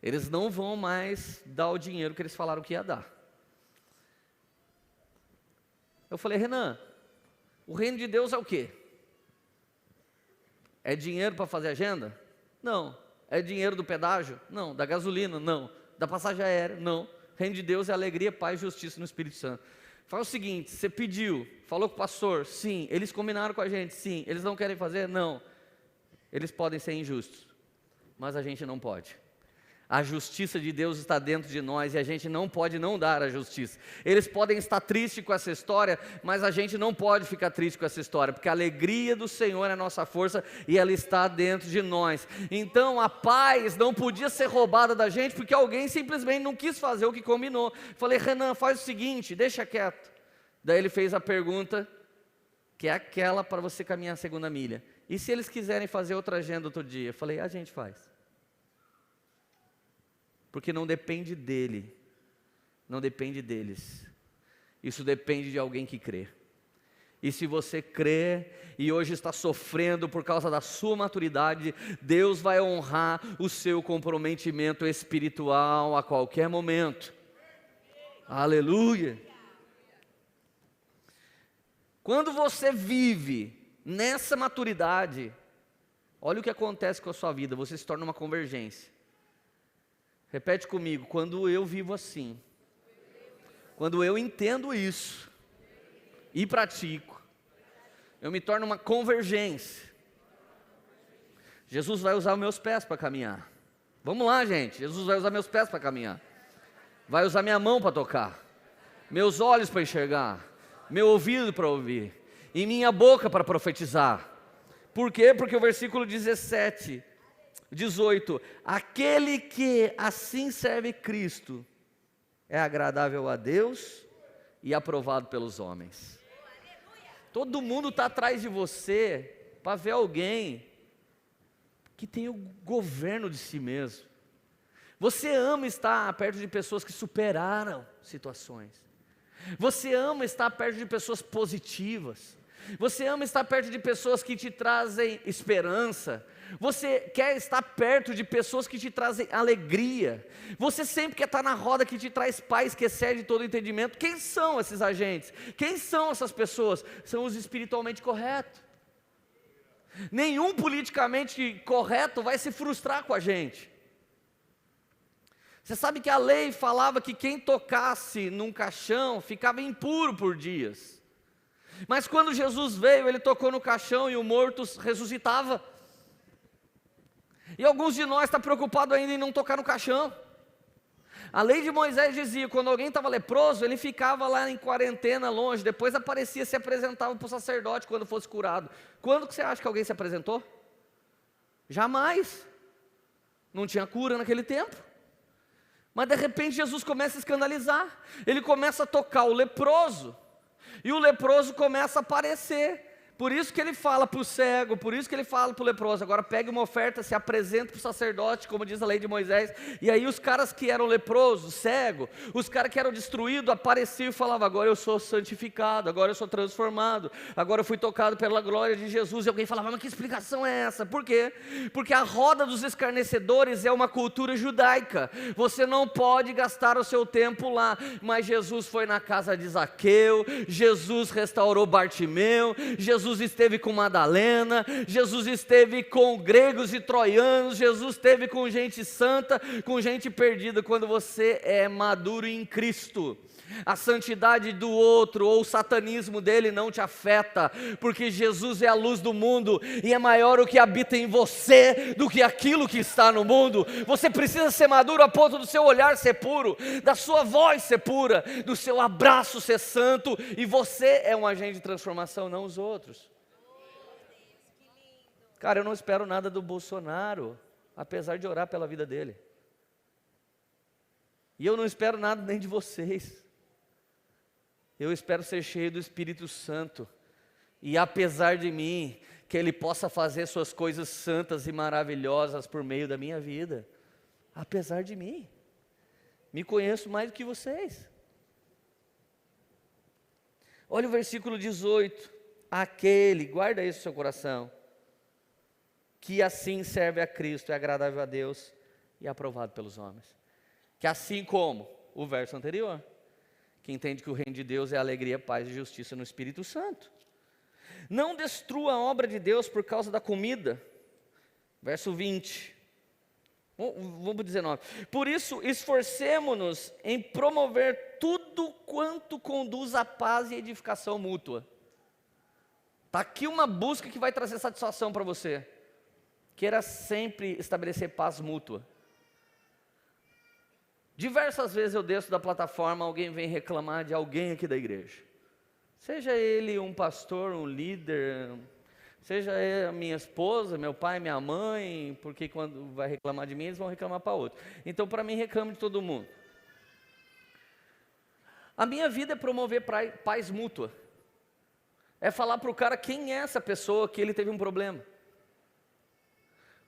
Eles não vão mais dar o dinheiro que eles falaram que ia dar. Eu falei, Renan, o reino de Deus é o quê? É dinheiro para fazer agenda? Não. É dinheiro do pedágio? Não. Da gasolina? Não. Da passagem aérea? Não. O reino de Deus é alegria, paz e justiça no Espírito Santo. Fala o seguinte, você pediu, falou com o pastor? Sim. Eles combinaram com a gente? Sim. Eles não querem fazer? Não. Eles podem ser injustos, mas a gente não pode. A justiça de Deus está dentro de nós e a gente não pode não dar a justiça. Eles podem estar tristes com essa história, mas a gente não pode ficar triste com essa história, porque a alegria do Senhor é a nossa força e ela está dentro de nós. Então a paz não podia ser roubada da gente, porque alguém simplesmente não quis fazer o que combinou. Falei, Renan, faz o seguinte, deixa quieto. Daí ele fez a pergunta, que é aquela para você caminhar a segunda milha. E se eles quiserem fazer outra agenda outro dia? Eu falei, a gente faz. Porque não depende dele, não depende deles, isso depende de alguém que crê. E se você crê e hoje está sofrendo por causa da sua maturidade, Deus vai honrar o seu comprometimento espiritual a qualquer momento. Aleluia! Quando você vive nessa maturidade, olha o que acontece com a sua vida, você se torna uma convergência. Repete comigo, quando eu vivo assim, quando eu entendo isso e pratico, eu me torno uma convergência. Jesus vai usar os meus pés para caminhar. Vamos lá, gente, Jesus vai usar meus pés para caminhar. Vai usar minha mão para tocar, meus olhos para enxergar, meu ouvido para ouvir, e minha boca para profetizar. Por quê? Porque o versículo 18, aquele que assim serve Cristo é agradável a Deus e aprovado pelos homens. Todo mundo está atrás de você para ver alguém que tem o governo de si mesmo. Você ama estar perto de pessoas que superaram situações. Você ama estar perto de pessoas positivas. Você ama estar perto de pessoas que te trazem esperança. Você quer estar perto de pessoas que te trazem alegria. Você sempre quer estar na roda que te traz paz, que excede todo entendimento. Quem são esses agentes? Quem são essas pessoas? São os espiritualmente corretos. Nenhum politicamente correto vai se frustrar com a gente. Você sabe que a lei falava que quem tocasse num caixão ficava impuro por dias. Mas quando Jesus veio, ele tocou no caixão e o morto ressuscitava. E alguns de nós estão preocupados ainda em não tocar no caixão. A lei de Moisés dizia, quando alguém estava leproso, ele ficava lá em quarentena longe, depois aparecia, se apresentava para o sacerdote quando fosse curado. Quando que você acha que alguém se apresentou? Jamais. Não tinha cura naquele tempo. Mas de repente Jesus começa a escandalizar, ele começa a tocar o leproso, e o leproso começa a aparecer. Por isso que ele fala para o cego, por isso que ele fala para o leproso, agora pegue uma oferta, se apresenta para o sacerdote, como diz a lei de Moisés. E aí os caras que eram leprosos, cego, os caras que eram destruídos, apareciam e falavam, agora eu sou santificado, agora eu sou transformado, agora eu fui tocado pela glória de Jesus. E alguém falava, mas que explicação é essa? Por quê? Porque a roda dos escarnecedores é uma cultura judaica, você não pode gastar o seu tempo lá. Mas Jesus foi na casa de Zaqueu, Jesus restaurou Bartimeu, Jesus esteve com Madalena, Jesus esteve com gregos e troianos, Jesus esteve com gente santa, com gente perdida. Quando você é maduro em Cristo, a santidade do outro ou o satanismo dele não te afeta, porque Jesus é a luz do mundo e é maior o que habita em você do que aquilo que está no mundo. Você precisa ser maduro a ponto do seu olhar ser puro, da sua voz ser pura, do seu abraço ser santo, e você é um agente de transformação, não os outros. Cara, eu não espero nada do Bolsonaro, apesar de orar pela vida dele. E eu não espero nada nem de vocês. Eu espero ser cheio do Espírito Santo, e apesar de mim, que Ele possa fazer suas coisas santas e maravilhosas por meio da minha vida, apesar de mim. Me conheço mais do que vocês. Olha o versículo 18, aquele, guarda isso no seu coração, que assim serve a Cristo, é agradável a Deus e aprovado pelos homens. Que assim como o verso anterior, que entende que o reino de Deus é alegria, paz e justiça no Espírito Santo. Não destrua a obra de Deus por causa da comida. Verso 20. Vamos 19. Por isso, esforcemo-nos em promover tudo quanto conduz à paz e edificação mútua. Está aqui uma busca que vai trazer satisfação para você. Queira sempre estabelecer paz mútua. Diversas vezes eu desço da plataforma, alguém vem reclamar de alguém aqui da igreja. Seja ele um pastor, um líder, seja a minha esposa, meu pai, minha mãe, porque quando vai reclamar de mim, eles vão reclamar para outro. Então, para mim, reclamo de todo mundo. A minha vida é promover paz mútua. É falar para o cara quem é essa pessoa que ele teve um problema.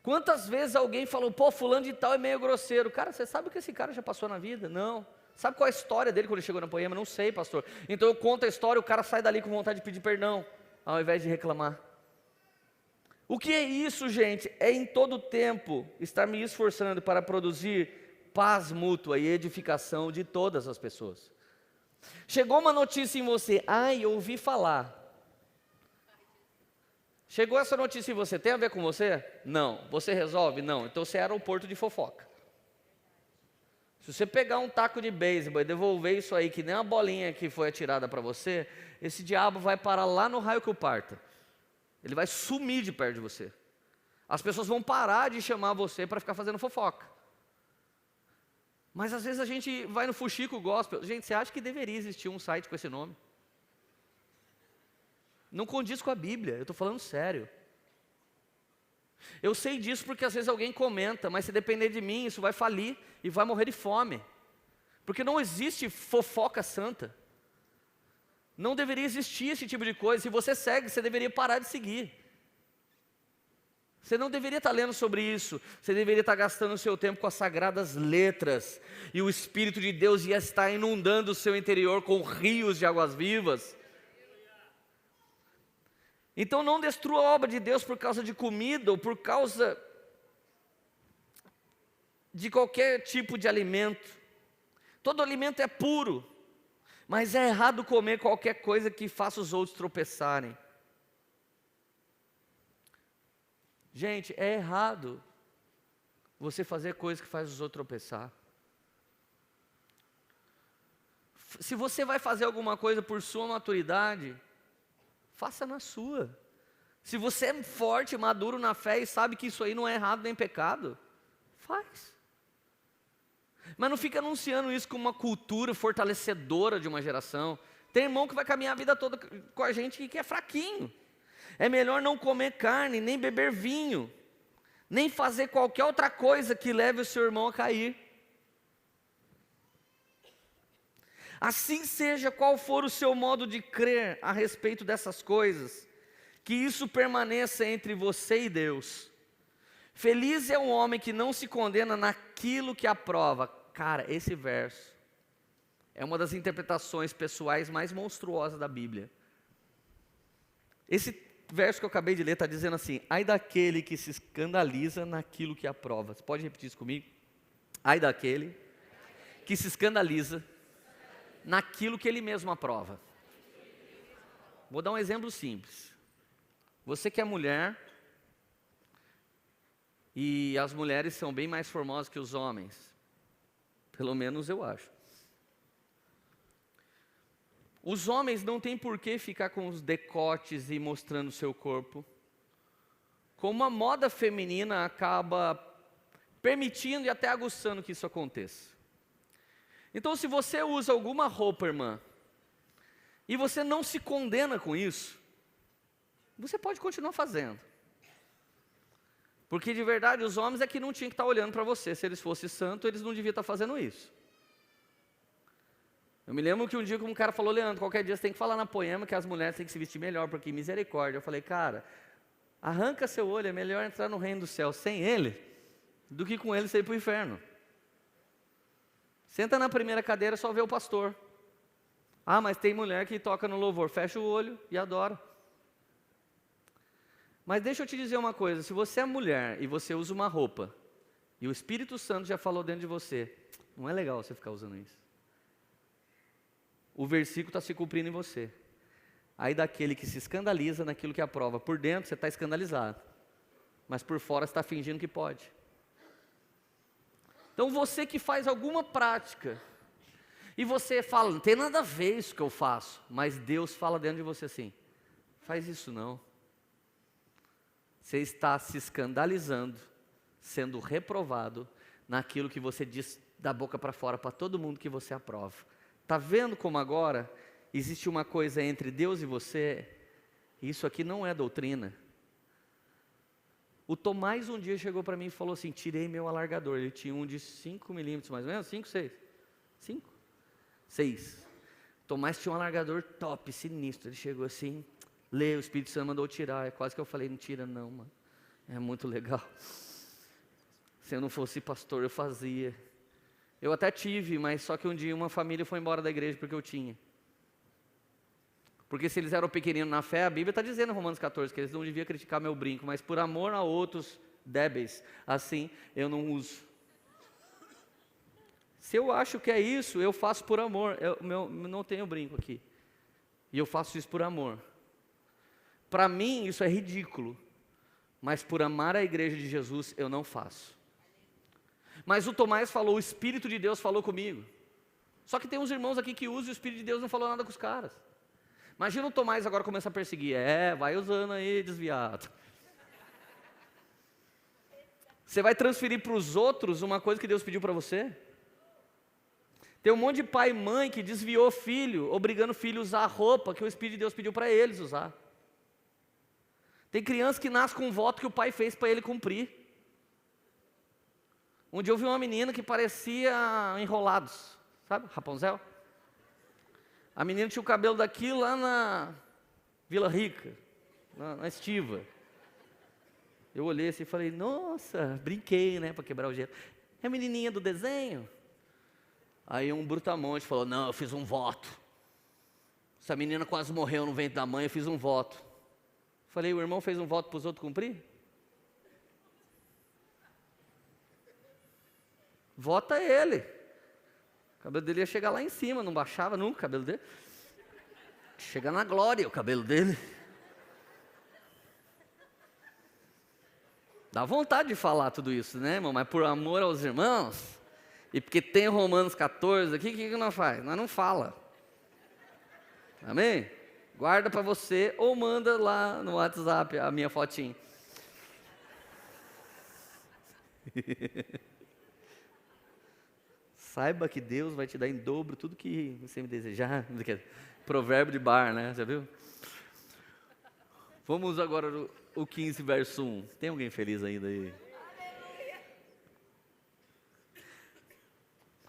Quantas vezes alguém falou, pô, fulano de tal é meio grosseiro. Cara, você sabe o que esse cara já passou na vida? Não. Sabe qual é a história dele quando ele chegou na Poema? Não sei, pastor. Então eu conto a história, o cara sai dali com vontade de pedir perdão, ao invés de reclamar. O que é isso, gente? É em todo tempo estar me esforçando para produzir paz mútua e edificação de todas as pessoas. Chegou uma notícia em você, eu ouvi falar. Chegou essa notícia em você, tem a ver com você? Não. Você resolve? Não. Então você é aeroporto de fofoca. Se você pegar um taco de beisebol e devolver isso aí, que nem uma bolinha que foi atirada para você, esse diabo vai parar lá no raio que o parta. Ele vai sumir de perto de você. As pessoas vão parar de chamar você para ficar fazendo fofoca. Mas às vezes a gente vai no Fuxico Gospel. Gente, você acha que deveria existir um site com esse nome? Não condiz com a Bíblia, eu estou falando sério. Eu sei disso porque às vezes alguém comenta, mas se depender de mim, isso vai falir e vai morrer de fome. Porque não existe fofoca santa. Não deveria existir esse tipo de coisa. Se você segue, você deveria parar de seguir. Você não deveria estar lendo sobre isso. Você deveria estar gastando o seu tempo com as sagradas letras. E o Espírito de Deus ia estar inundando o seu interior com rios de águas vivas. Então não destrua a obra de Deus por causa de comida ou por causa de qualquer tipo de alimento. Todo alimento é puro, mas é errado comer qualquer coisa que faça os outros tropeçarem. Gente, é errado você fazer coisas que faz os outros tropeçar. Se você vai fazer alguma coisa por sua maturidade, faça na sua. Se você é forte, maduro na fé e sabe que isso aí não é errado nem pecado, faz. Mas não fica anunciando isso como uma cultura fortalecedora de uma geração. Tem irmão que vai caminhar a vida toda com a gente que é fraquinho. É melhor não comer carne, nem beber vinho, nem fazer qualquer outra coisa que leve o seu irmão a cair. Assim seja qual for o seu modo de crer a respeito dessas coisas, que isso permaneça entre você e Deus. Feliz é um homem que não se condena naquilo que aprova. Cara, esse verso é uma das interpretações pessoais mais monstruosas da Bíblia. Esse verso que eu acabei de ler está dizendo assim: ai daquele que se escandaliza naquilo que aprova. Você pode repetir isso comigo? Ai daquele que se escandaliza naquilo que ele mesmo aprova. Vou dar um exemplo simples. Você que é mulher, e as mulheres são bem mais formosas que os homens, pelo menos eu acho. Os homens não têm por que ficar com os decotes e mostrando o seu corpo. Como a moda feminina acaba permitindo e até aguçando que isso aconteça. Então, se você usa alguma roupa, irmã, e você não se condena com isso, você pode continuar fazendo. Porque de verdade, os homens é que não tinham que estar olhando para você. Se eles fossem santos, eles não deviam estar fazendo isso. Eu me lembro que um dia um cara falou: Leandro, qualquer dia você tem que falar na Poema que as mulheres têm que se vestir melhor, porque misericórdia. Eu falei: cara, arranca seu olho, é melhor entrar no reino do céu sem ele, do que com ele você ir para o inferno. Senta na primeira cadeira, só vê o pastor. Ah, mas tem mulher que toca no louvor. Fecha o olho e adora. Mas deixa eu te dizer uma coisa. Se você é mulher e você usa uma roupa, e o Espírito Santo já falou dentro de você, não é legal você ficar usando isso. O versículo está se cumprindo em você. Aí daquele que se escandaliza naquilo que aprova. Por dentro você está escandalizado, mas por fora você está fingindo que pode. Então você que faz alguma prática, e você fala, não tem nada a ver isso que eu faço, mas Deus fala dentro de você assim: faz isso não. Você está se escandalizando, sendo reprovado naquilo que você diz da boca para fora para todo mundo que você aprova. Está vendo como agora existe uma coisa entre Deus e você? Isso aqui não é doutrina. O Tomás um dia chegou para mim e falou assim, tirei meu alargador. Ele tinha um de 5 milímetros mais ou menos, 5, 6? 5? 6. Tomás tinha um alargador top, sinistro. Ele chegou assim, lê, o Espírito Santo mandou tirar. É quase que eu falei, não tira não, mano. É muito legal. Se eu não fosse pastor, eu fazia. Eu até tive, mas só que um dia uma família foi embora da igreja porque eu tinha. Porque se eles eram pequeninos na fé, a Bíblia está dizendo em Romanos 14 que eles não deviam criticar meu brinco, mas por amor a outros débeis, assim eu não uso. Se eu acho que é isso, eu faço por amor. Eu não tenho brinco aqui. E eu faço isso por amor. Para mim isso é ridículo, mas por amar a igreja de Jesus eu não faço. Mas o Tomás falou, o Espírito de Deus falou comigo. Só que tem uns irmãos aqui que usam e o Espírito de Deus não falou nada com os caras. Imagina o Tomás agora começar a perseguir. Vai usando aí, desviado. Você vai transferir para os outros uma coisa que Deus pediu para você? Tem um monte de pai e mãe que desviou filho, obrigando o filho a usar a roupa que o Espírito de Deus pediu para eles usar. Tem criança que nasce com um voto que o pai fez para ele cumprir. Um dia eu vi uma menina que parecia Enrolados, sabe, Rapunzel? A menina tinha o cabelo daquilo lá na Vila Rica, na Estiva. Eu olhei assim e falei, nossa, brinquei, né, para quebrar o gelo. É a menininha do desenho? Aí um brutamonte falou, não, eu fiz um voto. Essa menina quase morreu no ventre da mãe, eu fiz um voto. Falei, o irmão fez um voto para os outros cumprir? Vota ele. O cabelo dele ia chegar lá em cima, não baixava nunca o cabelo dele. Chega na glória o cabelo dele. Dá vontade de falar tudo isso, né, irmão? Mas por amor aos irmãos, e porque tem Romanos 14 aqui, o que nós faz? Nós não fala. Amém? Guarda para você ou manda lá no WhatsApp a minha fotinha. Saiba que Deus vai te dar em dobro tudo que você me desejar. Provérbio de bar, né? Já viu? Vamos agora o 15, verso 1. Tem alguém feliz ainda aí?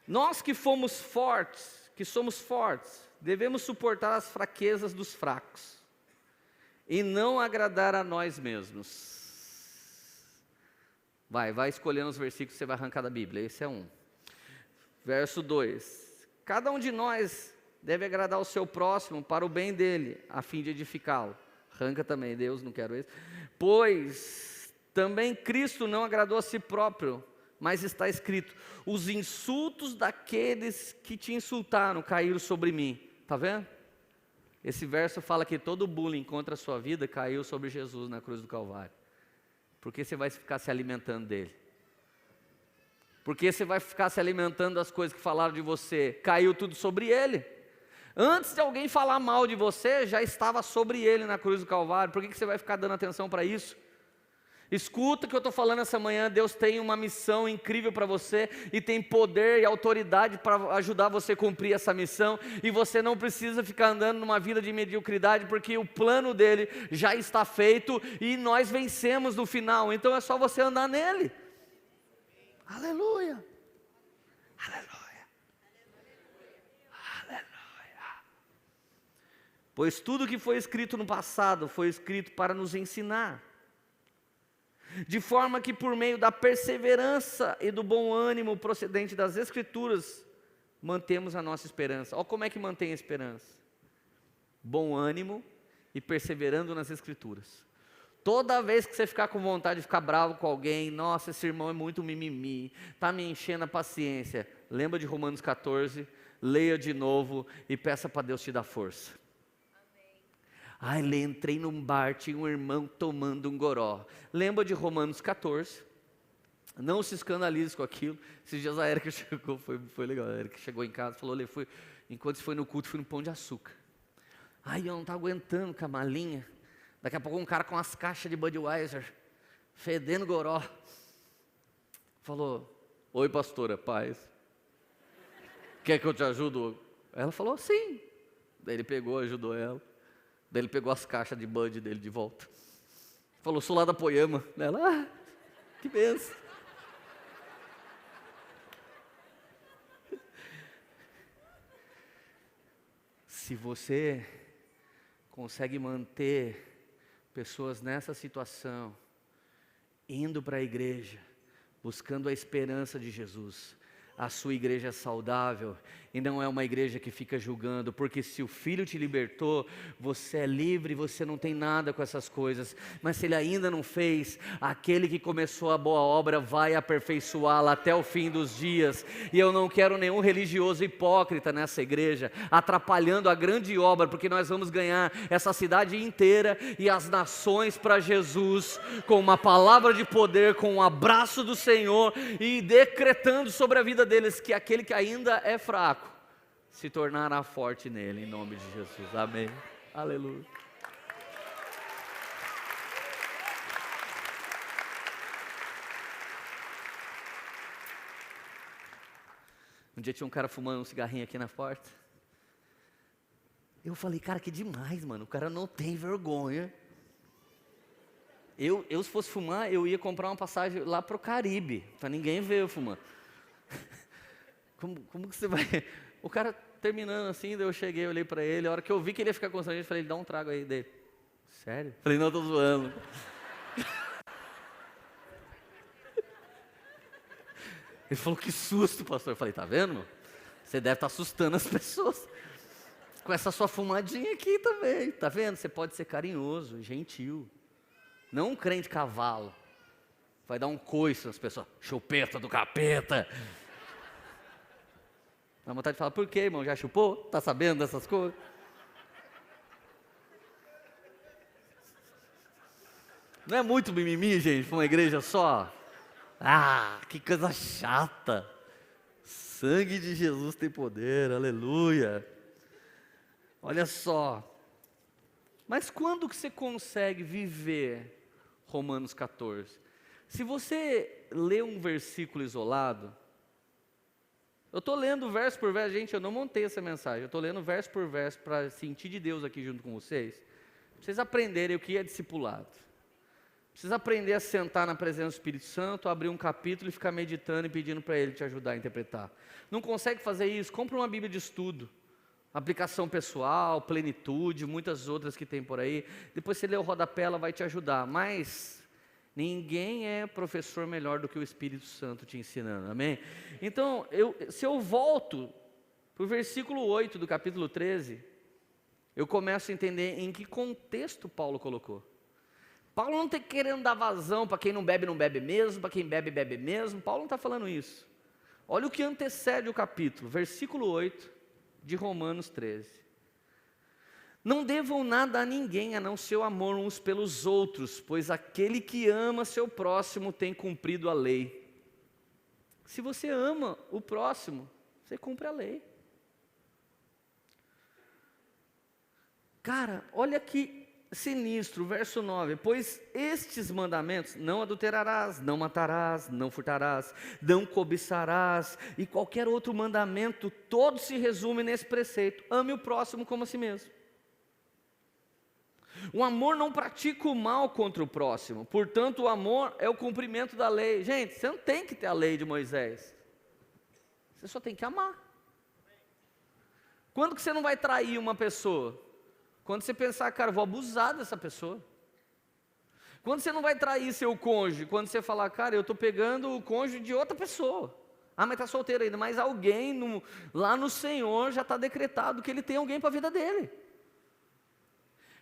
Nós que somos fortes, devemos suportar as fraquezas dos fracos e não agradar a nós mesmos. Vai escolhendo os versículos que você vai arrancar da Bíblia. Esse é um. Verso 2, cada um de nós deve agradar o seu próximo para o bem dele, a fim de edificá-lo. Arranca também, Deus, não quero isso. Pois também Cristo não agradou a si próprio, mas está escrito, os insultos daqueles que te insultaram caíram sobre mim. Está vendo? Esse verso fala que todo bullying contra a sua vida caiu sobre Jesus na cruz do Calvário. Porque você vai ficar se alimentando dele. Porque você vai ficar se alimentando das coisas que falaram de você. Caiu tudo sobre ele. Antes de alguém falar mal de você, já estava sobre ele na cruz do Calvário. Por que você vai ficar dando atenção para isso? Escuta o que eu estou falando essa manhã. Deus tem uma missão incrível para você. E tem poder e autoridade para ajudar você a cumprir essa missão. E você não precisa ficar andando numa vida de mediocridade. Porque o plano dele já está feito. E nós vencemos no final. Então é só você andar nele. Aleluia, aleluia, aleluia. Pois tudo que foi escrito no passado foi escrito para nos ensinar, de forma que por meio da perseverança e do bom ânimo procedente das Escrituras, mantemos a nossa esperança. Olha como é que mantém a esperança: bom ânimo e perseverando nas Escrituras. Toda vez que você ficar com vontade de ficar bravo com alguém, nossa, esse irmão é muito mimimi, está me enchendo a paciência, lembra de Romanos 14, leia de novo e peça para Deus te dar força. Amém. Entrei num bar, tinha um irmão tomando um goró. Lembra de Romanos 14, não se escandalize com aquilo. Esses dias a Erika chegou, foi legal, a Erika chegou em casa, falou, enquanto você foi no culto, fui no Pão de Açúcar. Eu não estava aguentando com a malinha. Daqui a pouco um cara com umas caixas de Budweiser, fedendo goró, falou, oi pastora, paz. Quer que eu te ajude? Ela falou, sim. Daí ele pegou, ajudou ela. Daí ele pegou as caixas de Bud dele de volta. Falou, sou lá da Poema. Ela, que benção. Se você consegue manter pessoas nessa situação, indo para a igreja, buscando a esperança de Jesus, a sua igreja é saudável e não é uma igreja que fica julgando, porque se o Filho te libertou, você é livre, você não tem nada com essas coisas, mas se Ele ainda não fez, aquele que começou a boa obra vai aperfeiçoá-la até o fim dos dias, e eu não quero nenhum religioso hipócrita nessa igreja, atrapalhando a grande obra, porque nós vamos ganhar essa cidade inteira e as nações para Jesus, com uma palavra de poder, com um abraço do Senhor, e decretando sobre a vida deles, que aquele que ainda é fraco, se tornará forte nele, em nome de Jesus, amém, aleluia. Um dia tinha um cara fumando um cigarrinho aqui na porta, eu falei, cara, que demais, mano, o cara não tem vergonha. Eu se fosse fumar, eu ia comprar uma passagem lá pro Caribe, para ninguém ver eu fumando. Como que você vai... O cara terminando assim, daí eu cheguei, olhei pra ele, a hora que eu vi que ele ia ficar constrangido, eu falei, dá um trago aí dele. Sério? Falei, não, eu tô zoando. Ele falou, que susto, pastor. Eu falei, tá vendo, meu? Você deve estar assustando as pessoas com essa sua fumadinha aqui também, tá vendo? Você pode ser carinhoso, gentil, não um crente cavalo, vai dar um coice nas pessoas, chupeta do capeta. Dá vontade de falar, por quê, irmão? Já chupou? Tá sabendo dessas coisas? Não é muito mimimi, gente, para uma igreja só? Ah, que coisa chata. Sangue de Jesus tem poder, aleluia. Olha só. Mas quando que você consegue viver Romanos 14? Se você lê um versículo isolado, eu estou lendo verso por verso, gente, eu não montei essa mensagem, eu estou lendo verso por verso para sentir de Deus aqui junto com vocês, para vocês aprenderem o que é discipulado. Precisa aprender a sentar na presença do Espírito Santo, abrir um capítulo e ficar meditando e pedindo para Ele te ajudar a interpretar. Não consegue fazer isso? Compra uma Bíblia de estudo, aplicação pessoal, plenitude, muitas outras que tem por aí. Depois você lê o rodapé, ela vai te ajudar, mas ninguém é professor melhor do que o Espírito Santo te ensinando, amém? Então, se eu volto para o versículo 8 do capítulo 13, eu começo a entender em que contexto Paulo colocou. Paulo não está querendo dar vazão para quem não bebe mesmo, para quem bebe mesmo. Paulo não está falando isso. Olha o que antecede o capítulo, versículo 8 de Romanos 13. Não devam nada a ninguém, a não ser o amor uns pelos outros, pois aquele que ama seu próximo tem cumprido a lei. Se você ama o próximo, você cumpre a lei. Cara, olha que sinistro, verso 9, pois estes mandamentos, não adulterarás, não matarás, não furtarás, não cobiçarás, e qualquer outro mandamento, todos se resumem nesse preceito, ame o próximo como a si mesmo. O amor não pratica o mal contra o próximo, portanto o amor é o cumprimento da lei. Gente, você não tem que ter a lei de Moisés, você só tem que amar. Quando que você não vai trair uma pessoa? Quando você pensar, cara, vou abusar dessa pessoa. Quando você não vai trair seu cônjuge? Quando você falar, cara, eu estou pegando o cônjuge de outra pessoa. Ah, mas está solteiro ainda. Mas alguém lá no Senhor já está decretado que ele tem alguém para a vida dele.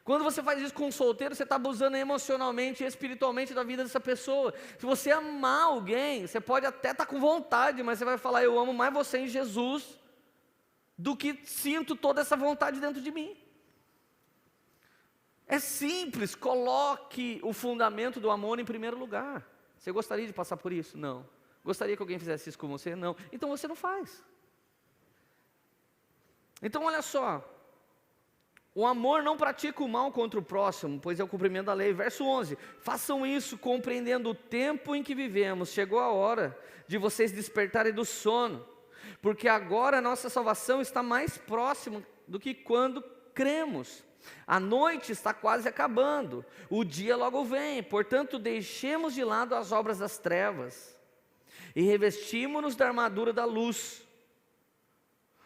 Quando você faz isso com um solteiro, você está abusando emocionalmente e espiritualmente da vida dessa pessoa. Se você amar alguém, você pode até estar com vontade, mas você vai falar, eu amo mais você em Jesus do que sinto toda essa vontade dentro de mim. É simples, coloque o fundamento do amor em primeiro lugar. Você gostaria de passar por isso? Não. Gostaria que alguém fizesse isso com você? Não. Então você não faz. Então olha só, o amor não pratica o mal contra o próximo, pois é o cumprimento da lei. Verso 11, façam isso compreendendo o tempo em que vivemos, chegou a hora de vocês despertarem do sono, porque agora a nossa salvação está mais próxima do que quando cremos. A noite está quase acabando, o dia logo vem, portanto deixemos de lado as obras das trevas e revestimos-nos da armadura da luz.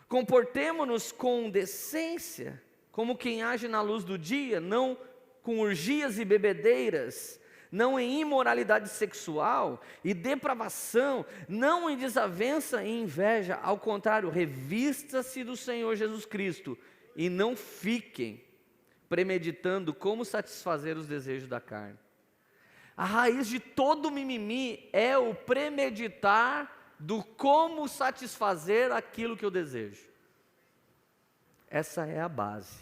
Comportemo-nos com decência, como quem age na luz do dia, não com orgias e bebedeiras, não em imoralidade sexual e depravação, não em desavença e inveja, ao contrário, revista-se do Senhor Jesus Cristo e não fiquem premeditando como satisfazer os desejos da carne. A raiz de todo mimimi é o premeditar do como satisfazer aquilo que eu desejo. Essa é a base.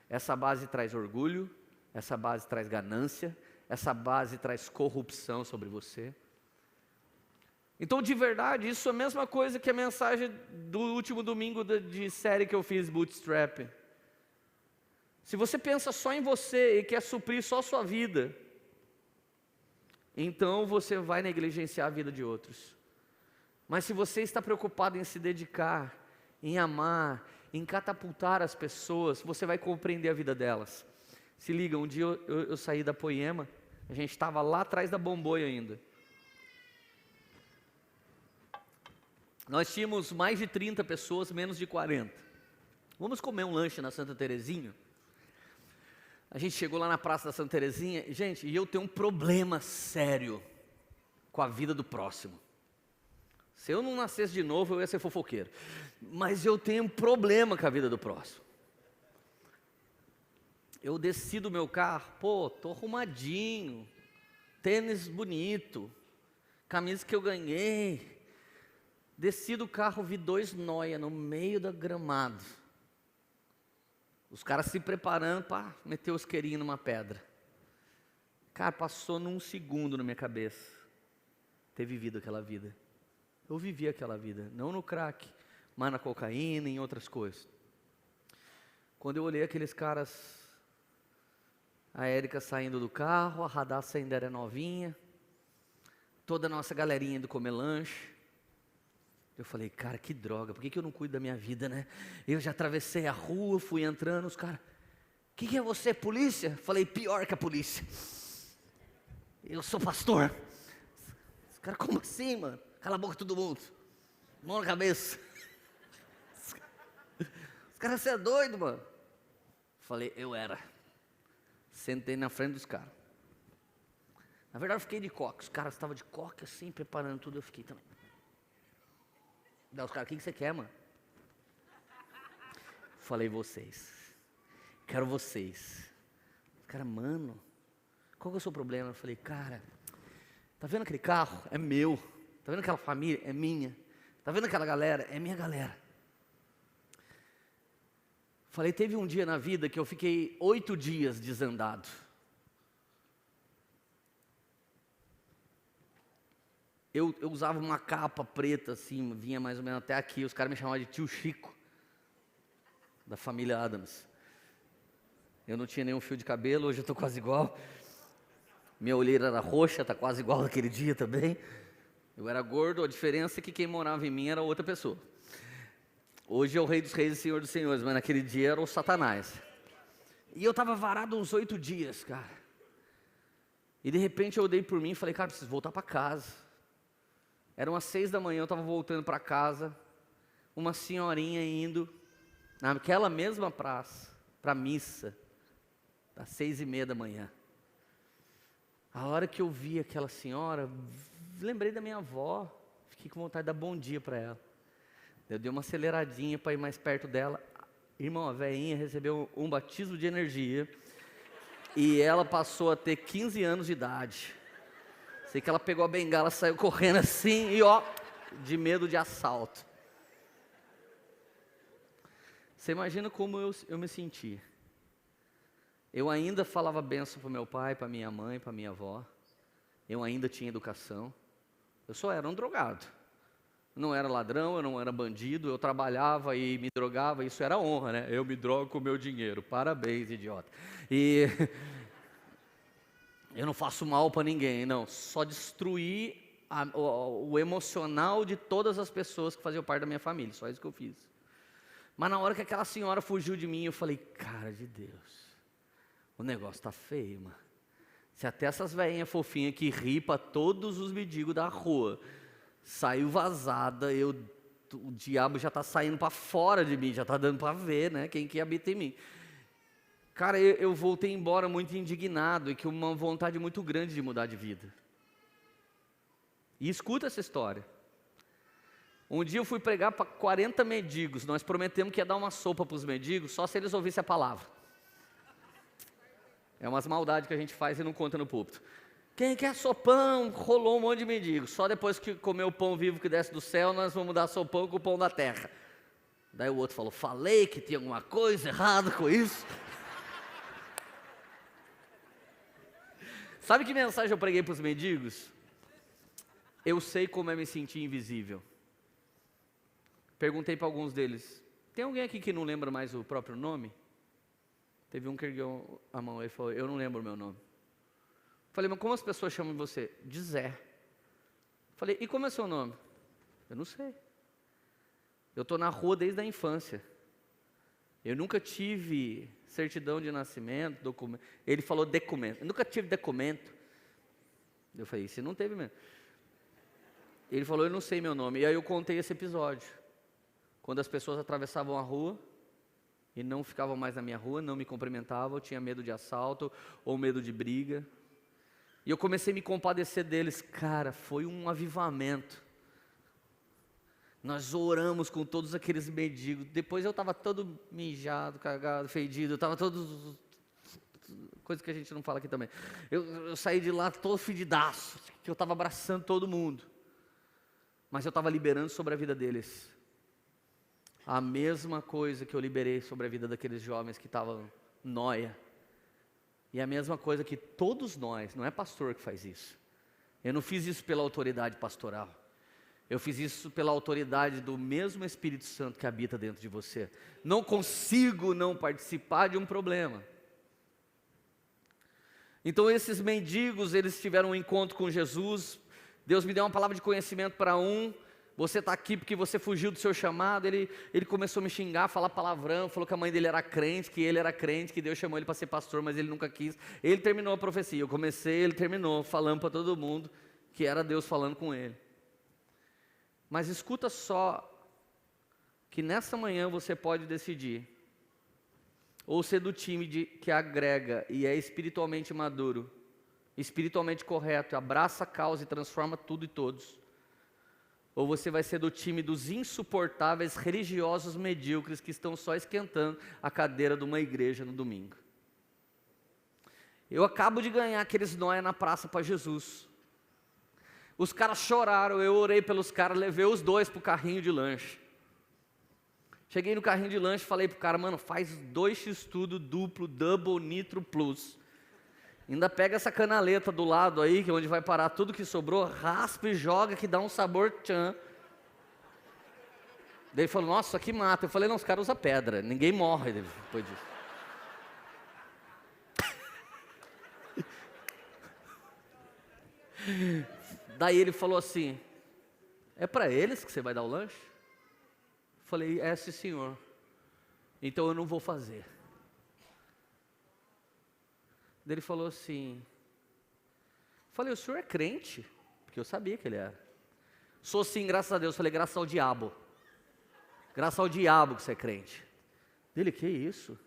Essa base traz orgulho, essa base traz ganância, essa base traz corrupção sobre você. Então, de verdade, isso é a mesma coisa que a mensagem do último domingo de série que eu fiz, Bootstrap. Se você pensa só em você e quer suprir só a sua vida, então você vai negligenciar a vida de outros. Mas se você está preocupado em se dedicar, em amar, em catapultar as pessoas, você vai compreender a vida delas. Se liga, um dia eu saí da Poema, a gente estava lá atrás da Bomboia ainda. Nós tínhamos mais de 30 pessoas, menos de 40. Vamos comer um lanche na Santa Terezinha? A gente chegou lá na Praça da Santa Terezinha, gente, e eu tenho um problema sério com a vida do próximo. Se eu não nascesse de novo, eu ia ser fofoqueiro. Mas eu tenho um problema com a vida do próximo. Eu desci do meu carro, tô arrumadinho, tênis bonito, camisa que eu ganhei. Desci do carro, vi 2 nóia no meio do gramado. Os caras se preparando para meter os isqueirinho numa pedra. Cara, passou num segundo na minha cabeça ter vivido aquela vida. Eu vivi aquela vida, não no crack, mas na cocaína e em outras coisas. Quando eu olhei aqueles caras, a Érica saindo do carro, a Radassa ainda era novinha, toda a nossa galerinha indo comer lanche. Eu falei, cara, que droga, por que eu não cuido da minha vida, né? Eu já atravessei a rua, fui entrando, os caras, que é você, polícia? Falei, pior que a polícia. Eu sou pastor. Os caras, como assim, mano? Cala a boca todo mundo. Mão na cabeça. Os caras, você é doido, mano? Falei, eu era. Sentei na frente dos caras. Na verdade, eu fiquei de coque. Os caras estavam de coque assim, preparando tudo, eu fiquei também. Daí os caras, o que você quer, mano? Falei, vocês. Quero vocês. Os caras, mano, qual que é o seu problema? Eu falei, cara, tá vendo aquele carro? É meu. Tá vendo aquela família? É minha. Tá vendo aquela galera? É minha galera. Falei, teve um dia na vida que eu fiquei 8 dias desandado. Eu usava uma capa preta assim, vinha mais ou menos até aqui. Os caras me chamavam de tio Chico, da família Adams. Eu não tinha nenhum fio de cabelo, hoje eu estou quase igual. Minha olheira era roxa, está quase igual naquele dia também. Eu era gordo, a diferença é que quem morava em mim era outra pessoa. Hoje é o Rei dos Reis e Senhor dos Senhores, mas naquele dia era o Satanás. E eu estava varado uns 8 dias, cara. E de repente eu olhei por mim e falei, cara, preciso voltar para casa. Eram as 6 da manhã, eu estava voltando para casa, uma senhorinha indo, naquela mesma praça, para a missa, às 6:30 da manhã. A hora que eu vi aquela senhora, lembrei da minha avó, fiquei com vontade de dar bom dia para ela. Eu dei uma aceleradinha para ir mais perto dela. Irmão, a velhinha recebeu um batismo de energia, e ela passou a ter 15 anos de idade. Sei que ela pegou a bengala, saiu correndo assim e de medo de assalto. Você imagina como eu me sentia. Eu ainda falava bênção para meu pai, para minha mãe, para minha avó. Eu ainda tinha educação. Eu só era um drogado. Eu não era ladrão, eu não era bandido, eu trabalhava e me drogava, isso era honra, né? Eu me drogo com o meu dinheiro. Parabéns, idiota. E eu não faço mal para ninguém, não. Só destruí o emocional de todas as pessoas que faziam parte da minha família, só isso que eu fiz. Mas na hora que aquela senhora fugiu de mim, eu falei, cara de Deus, o negócio tá feio, mano. Se até essas velhinhas fofinhas que ri pra todos os mendigos da rua, saiu vazada, o diabo já tá saindo para fora de mim, já tá dando para ver, né, quem que habita em mim. Cara, eu voltei embora muito indignado e com uma vontade muito grande de mudar de vida. E escuta essa história. Um dia eu fui pregar para 40 mendigos, nós prometemos que ia dar uma sopa para os mendigos, só se eles ouvissem a palavra. É umas maldades que a gente faz e não conta no púlpito. Quem quer sopão? Rolou um monte de mendigos. Só depois que comer o pão vivo que desce do céu, nós vamos dar sopão com o pão da terra. Daí o outro falou, falei que tinha alguma coisa errada com isso. Sabe que mensagem eu preguei para os mendigos? Eu sei como é me sentir invisível. Perguntei para alguns deles, tem alguém aqui que não lembra mais o próprio nome? Teve um que ergueu a mão e falou, eu não lembro o meu nome. Falei, mas como as pessoas chamam você? De Zé. Falei, e como é seu nome? Eu não sei. Eu estou na rua desde a infância. Eu nunca tive certidão de nascimento, documento. Ele falou documento. Eu nunca tive documento. Eu falei, você não teve mesmo. Ele falou, eu não sei meu nome. E aí eu contei esse episódio. Quando as pessoas atravessavam a rua e não ficavam mais na minha rua, não me cumprimentavam, eu tinha medo de assalto ou medo de briga. E eu comecei a me compadecer deles. Cara, foi um avivamento. Nós oramos com todos aqueles mendigos. Depois eu estava todo mijado, cagado, fedido. Eu estava todo... Coisa que a gente não fala aqui também. Eu saí de lá todo fedidaço, que eu estava abraçando todo mundo. Mas eu estava liberando sobre a vida deles a mesma coisa que eu liberei sobre a vida daqueles jovens que estavam nóia. E a mesma coisa que todos nós, não é pastor que faz isso. Eu não fiz isso pela autoridade pastoral. Eu fiz isso pela autoridade do mesmo Espírito Santo que habita dentro de você. Não consigo não participar de um problema. Então esses mendigos, eles tiveram um encontro com Jesus. Deus me deu uma palavra de conhecimento para um. Você está aqui porque você fugiu do seu chamado. Ele começou a me xingar, falar palavrão, falou que a mãe dele era crente, que ele era crente, que Deus chamou ele para ser pastor, mas ele nunca quis. Ele terminou a profecia, eu comecei, ele terminou, falando para todo mundo que era Deus falando com ele. Mas escuta só, que nessa manhã você pode decidir, ou ser do time que agrega e é espiritualmente maduro, espiritualmente correto, abraça a causa e transforma tudo e todos. Ou você vai ser do time dos insuportáveis religiosos medíocres que estão só esquentando a cadeira de uma igreja no domingo. Eu acabo de ganhar aqueles nóia na praça para Jesus. Os caras choraram, eu orei pelos caras, levei os dois para o carrinho de lanche. Cheguei no carrinho de lanche e falei pro cara, mano, faz 2x tudo duplo, double, nitro plus. Ainda pega essa canaleta do lado aí, que é onde vai parar tudo que sobrou, raspa e joga, que dá um sabor tchan. Daí ele falou, nossa, isso aqui mata. Eu falei, não, os caras usam pedra, ninguém morre depois disso. Daí ele falou assim, é para eles que você vai dar o lanche? Eu falei, é sim senhor, então eu não vou fazer. Daí ele falou assim, falei, o senhor é crente? Porque eu sabia que ele era. Sou sim, graças a Deus. Falei, graças ao diabo. Graças ao diabo que você é crente. Ele, que isso?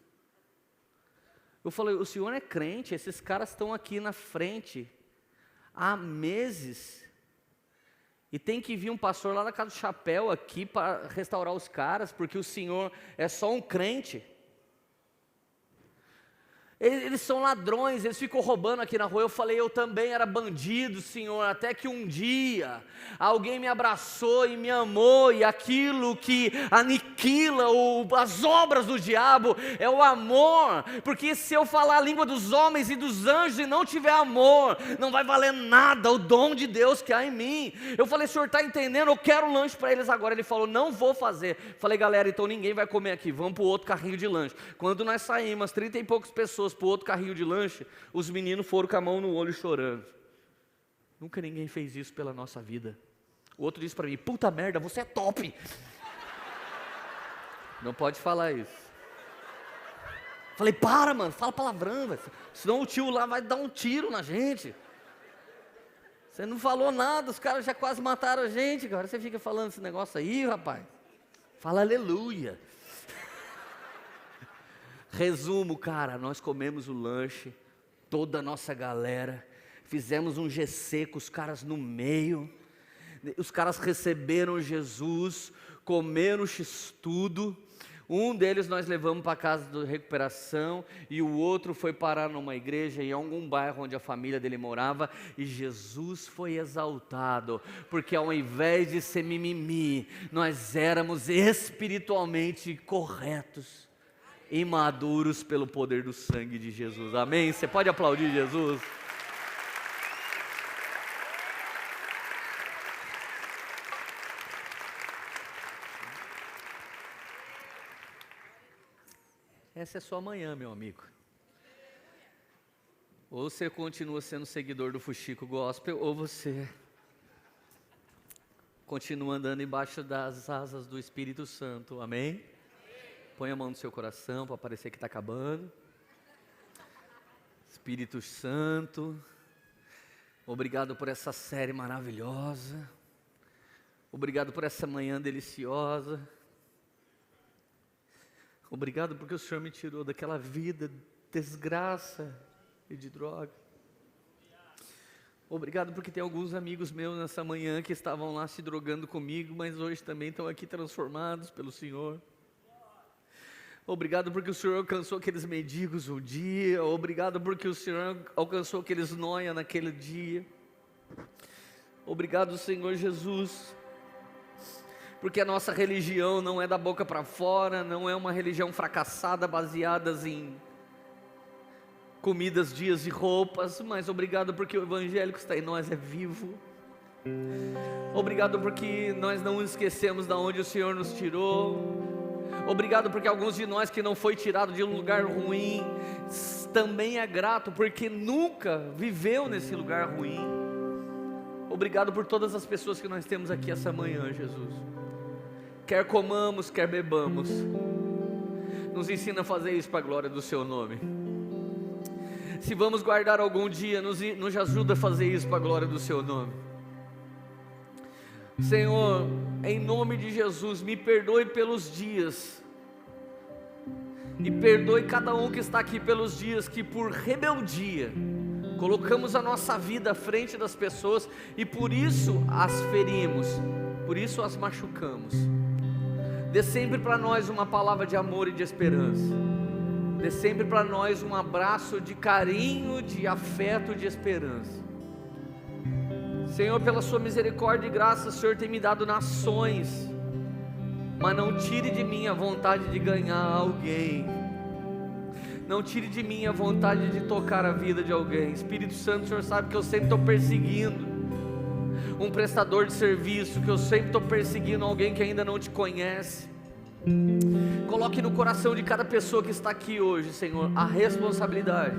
Eu falei, o senhor é crente? Esses caras estão aqui na frente há meses. E tem que vir um pastor lá da Casa do Chapéu aqui para restaurar os caras, porque o senhor é só um crente. Eles são ladrões, eles ficam roubando aqui na rua. Eu falei, eu também era bandido, Senhor, até que um dia alguém me abraçou e me amou, e aquilo que aniquila as obras do diabo é o amor, porque se eu falar a língua dos homens e dos anjos e não tiver amor, não vai valer nada o dom de Deus que há em mim. Eu falei, Senhor, está entendendo? Eu quero um lanche para eles agora. Ele falou, não vou fazer. Falei, galera, então ninguém vai comer aqui, vamos para o outro carrinho de lanche. Quando nós saímos, 30 e poucas pessoas para o outro carrinho de lanche, os meninos foram com a mão no olho chorando. Nunca ninguém fez isso pela nossa vida. O outro disse para mim, puta merda, você é top. Não pode falar isso. Falei, para mano, fala palavrão, véio. Senão o tio lá vai dar um tiro na gente. Você não falou nada, os caras já quase mataram a gente, agora você fica falando esse negócio aí, rapaz. Fala aleluia. Resumo, cara, nós comemos o lanche, toda a nossa galera, fizemos um GC com os caras no meio, os caras receberam Jesus, comeram x-tudo, um deles nós levamos para a casa de recuperação, e o outro foi parar numa igreja em algum bairro onde a família dele morava, e Jesus foi exaltado, porque ao invés de ser mimimi, nós éramos espiritualmente corretos, imaduros pelo poder do sangue de Jesus, amém? Você pode aplaudir Jesus? Essa é sua manhã, meu amigo. Ou você continua sendo seguidor do Fuxico Gospel, ou você continua andando embaixo das asas do Espírito Santo, amém? Põe a mão no seu coração para parecer que está acabando. Espírito Santo, obrigado por essa série maravilhosa. Obrigado por essa manhã deliciosa. Obrigado porque o Senhor me tirou daquela vida de desgraça e de droga. Obrigado porque tem alguns amigos meus nessa manhã que estavam lá se drogando comigo, mas hoje também estão aqui transformados pelo Senhor. Obrigado porque o Senhor alcançou aqueles mendigos um dia. Obrigado porque o Senhor alcançou aqueles nóia naquele dia. Obrigado, Senhor Jesus, porque a nossa religião não é da boca para fora, não é uma religião fracassada, baseada em comidas, dias e roupas, mas obrigado porque o Evangelho que está em nós é vivo. Obrigado porque nós não esquecemos de onde o Senhor nos tirou. Obrigado porque alguns de nós que não foi tirado de um lugar ruim, também é grato porque nunca viveu nesse lugar ruim. Obrigado por todas as pessoas que nós temos aqui essa manhã, Jesus. Quer comamos, quer bebamos, nos ensina a fazer isso para a glória do Seu nome. Se vamos guardar algum dia, nos ajuda a fazer isso para a glória do Seu nome. Senhor, em nome de Jesus, me perdoe pelos dias, e perdoe cada um que está aqui pelos dias que por rebeldia colocamos a nossa vida à frente das pessoas e por isso as ferimos, por isso as machucamos. Dê sempre para nós uma palavra de amor e de esperança. Dê sempre para nós um abraço de carinho, de afeto, de esperança. Senhor, pela Sua misericórdia e graça, o Senhor tem me dado nações, mas não tire de mim a vontade de ganhar alguém. Não tire de mim a vontade de tocar a vida de alguém. Espírito Santo, o Senhor sabe que eu sempre estou perseguindo um prestador de serviço, que eu sempre estou perseguindo alguém que ainda não te conhece. Coloque no coração de cada pessoa que está aqui hoje, Senhor, a responsabilidade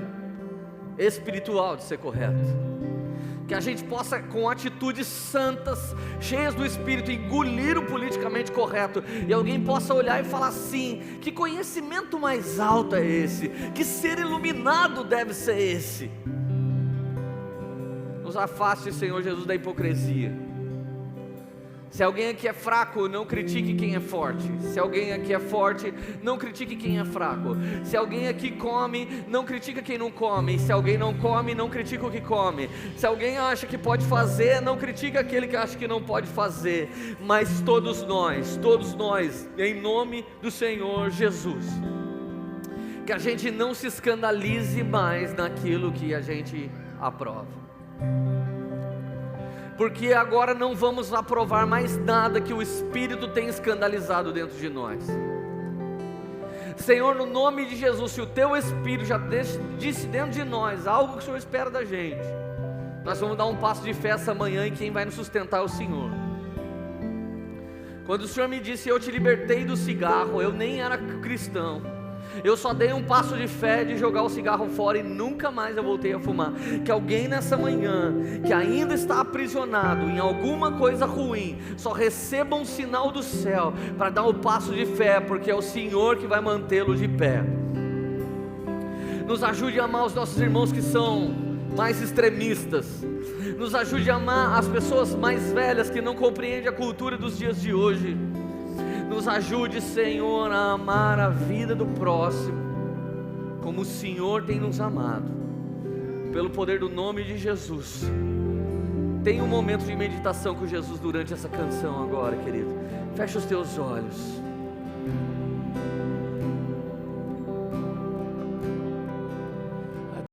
espiritual de ser correto. Que a gente possa, com atitudes santas, cheias do Espírito, engolir o politicamente correto, e alguém possa olhar e falar assim: que conhecimento mais alto é esse? Que ser iluminado deve ser esse? Nos afaste, Senhor Jesus, da hipocrisia. Se alguém aqui é fraco, não critique quem é forte. Se alguém aqui é forte, não critique quem é fraco. Se alguém aqui come, não critica quem não come. Se alguém não come, não critica o que come. Se alguém acha que pode fazer, não critica aquele que acha que não pode fazer. Mas todos nós, em nome do Senhor Jesus, que a gente não se escandalize mais naquilo que a gente aprova. Porque agora não vamos aprovar mais nada que o Espírito tem escandalizado dentro de nós. Senhor, no nome de Jesus, se o Teu Espírito já disse dentro de nós algo que o Senhor espera da gente, nós vamos dar um passo de fé essa manhã, e quem vai nos sustentar é o Senhor. Quando o Senhor me disse: eu te libertei do cigarro, eu nem era cristão, Eu só dei um passo de fé de jogar o cigarro fora e nunca mais eu voltei a fumar. Que alguém nessa manhã, que ainda está aprisionado em alguma coisa ruim, só receba um sinal do céu para dar o passo de fé, porque é o Senhor que vai mantê-lo de pé. Nos ajude a amar os nossos irmãos que são mais extremistas. Nos ajude a amar as pessoas mais velhas que não compreendem a cultura dos dias de hoje. Nos ajude, Senhor, a amar a vida do próximo como o Senhor tem nos amado. Pelo poder do nome de Jesus. Tenha um momento de meditação com Jesus durante essa canção agora, querido. Feche os teus olhos.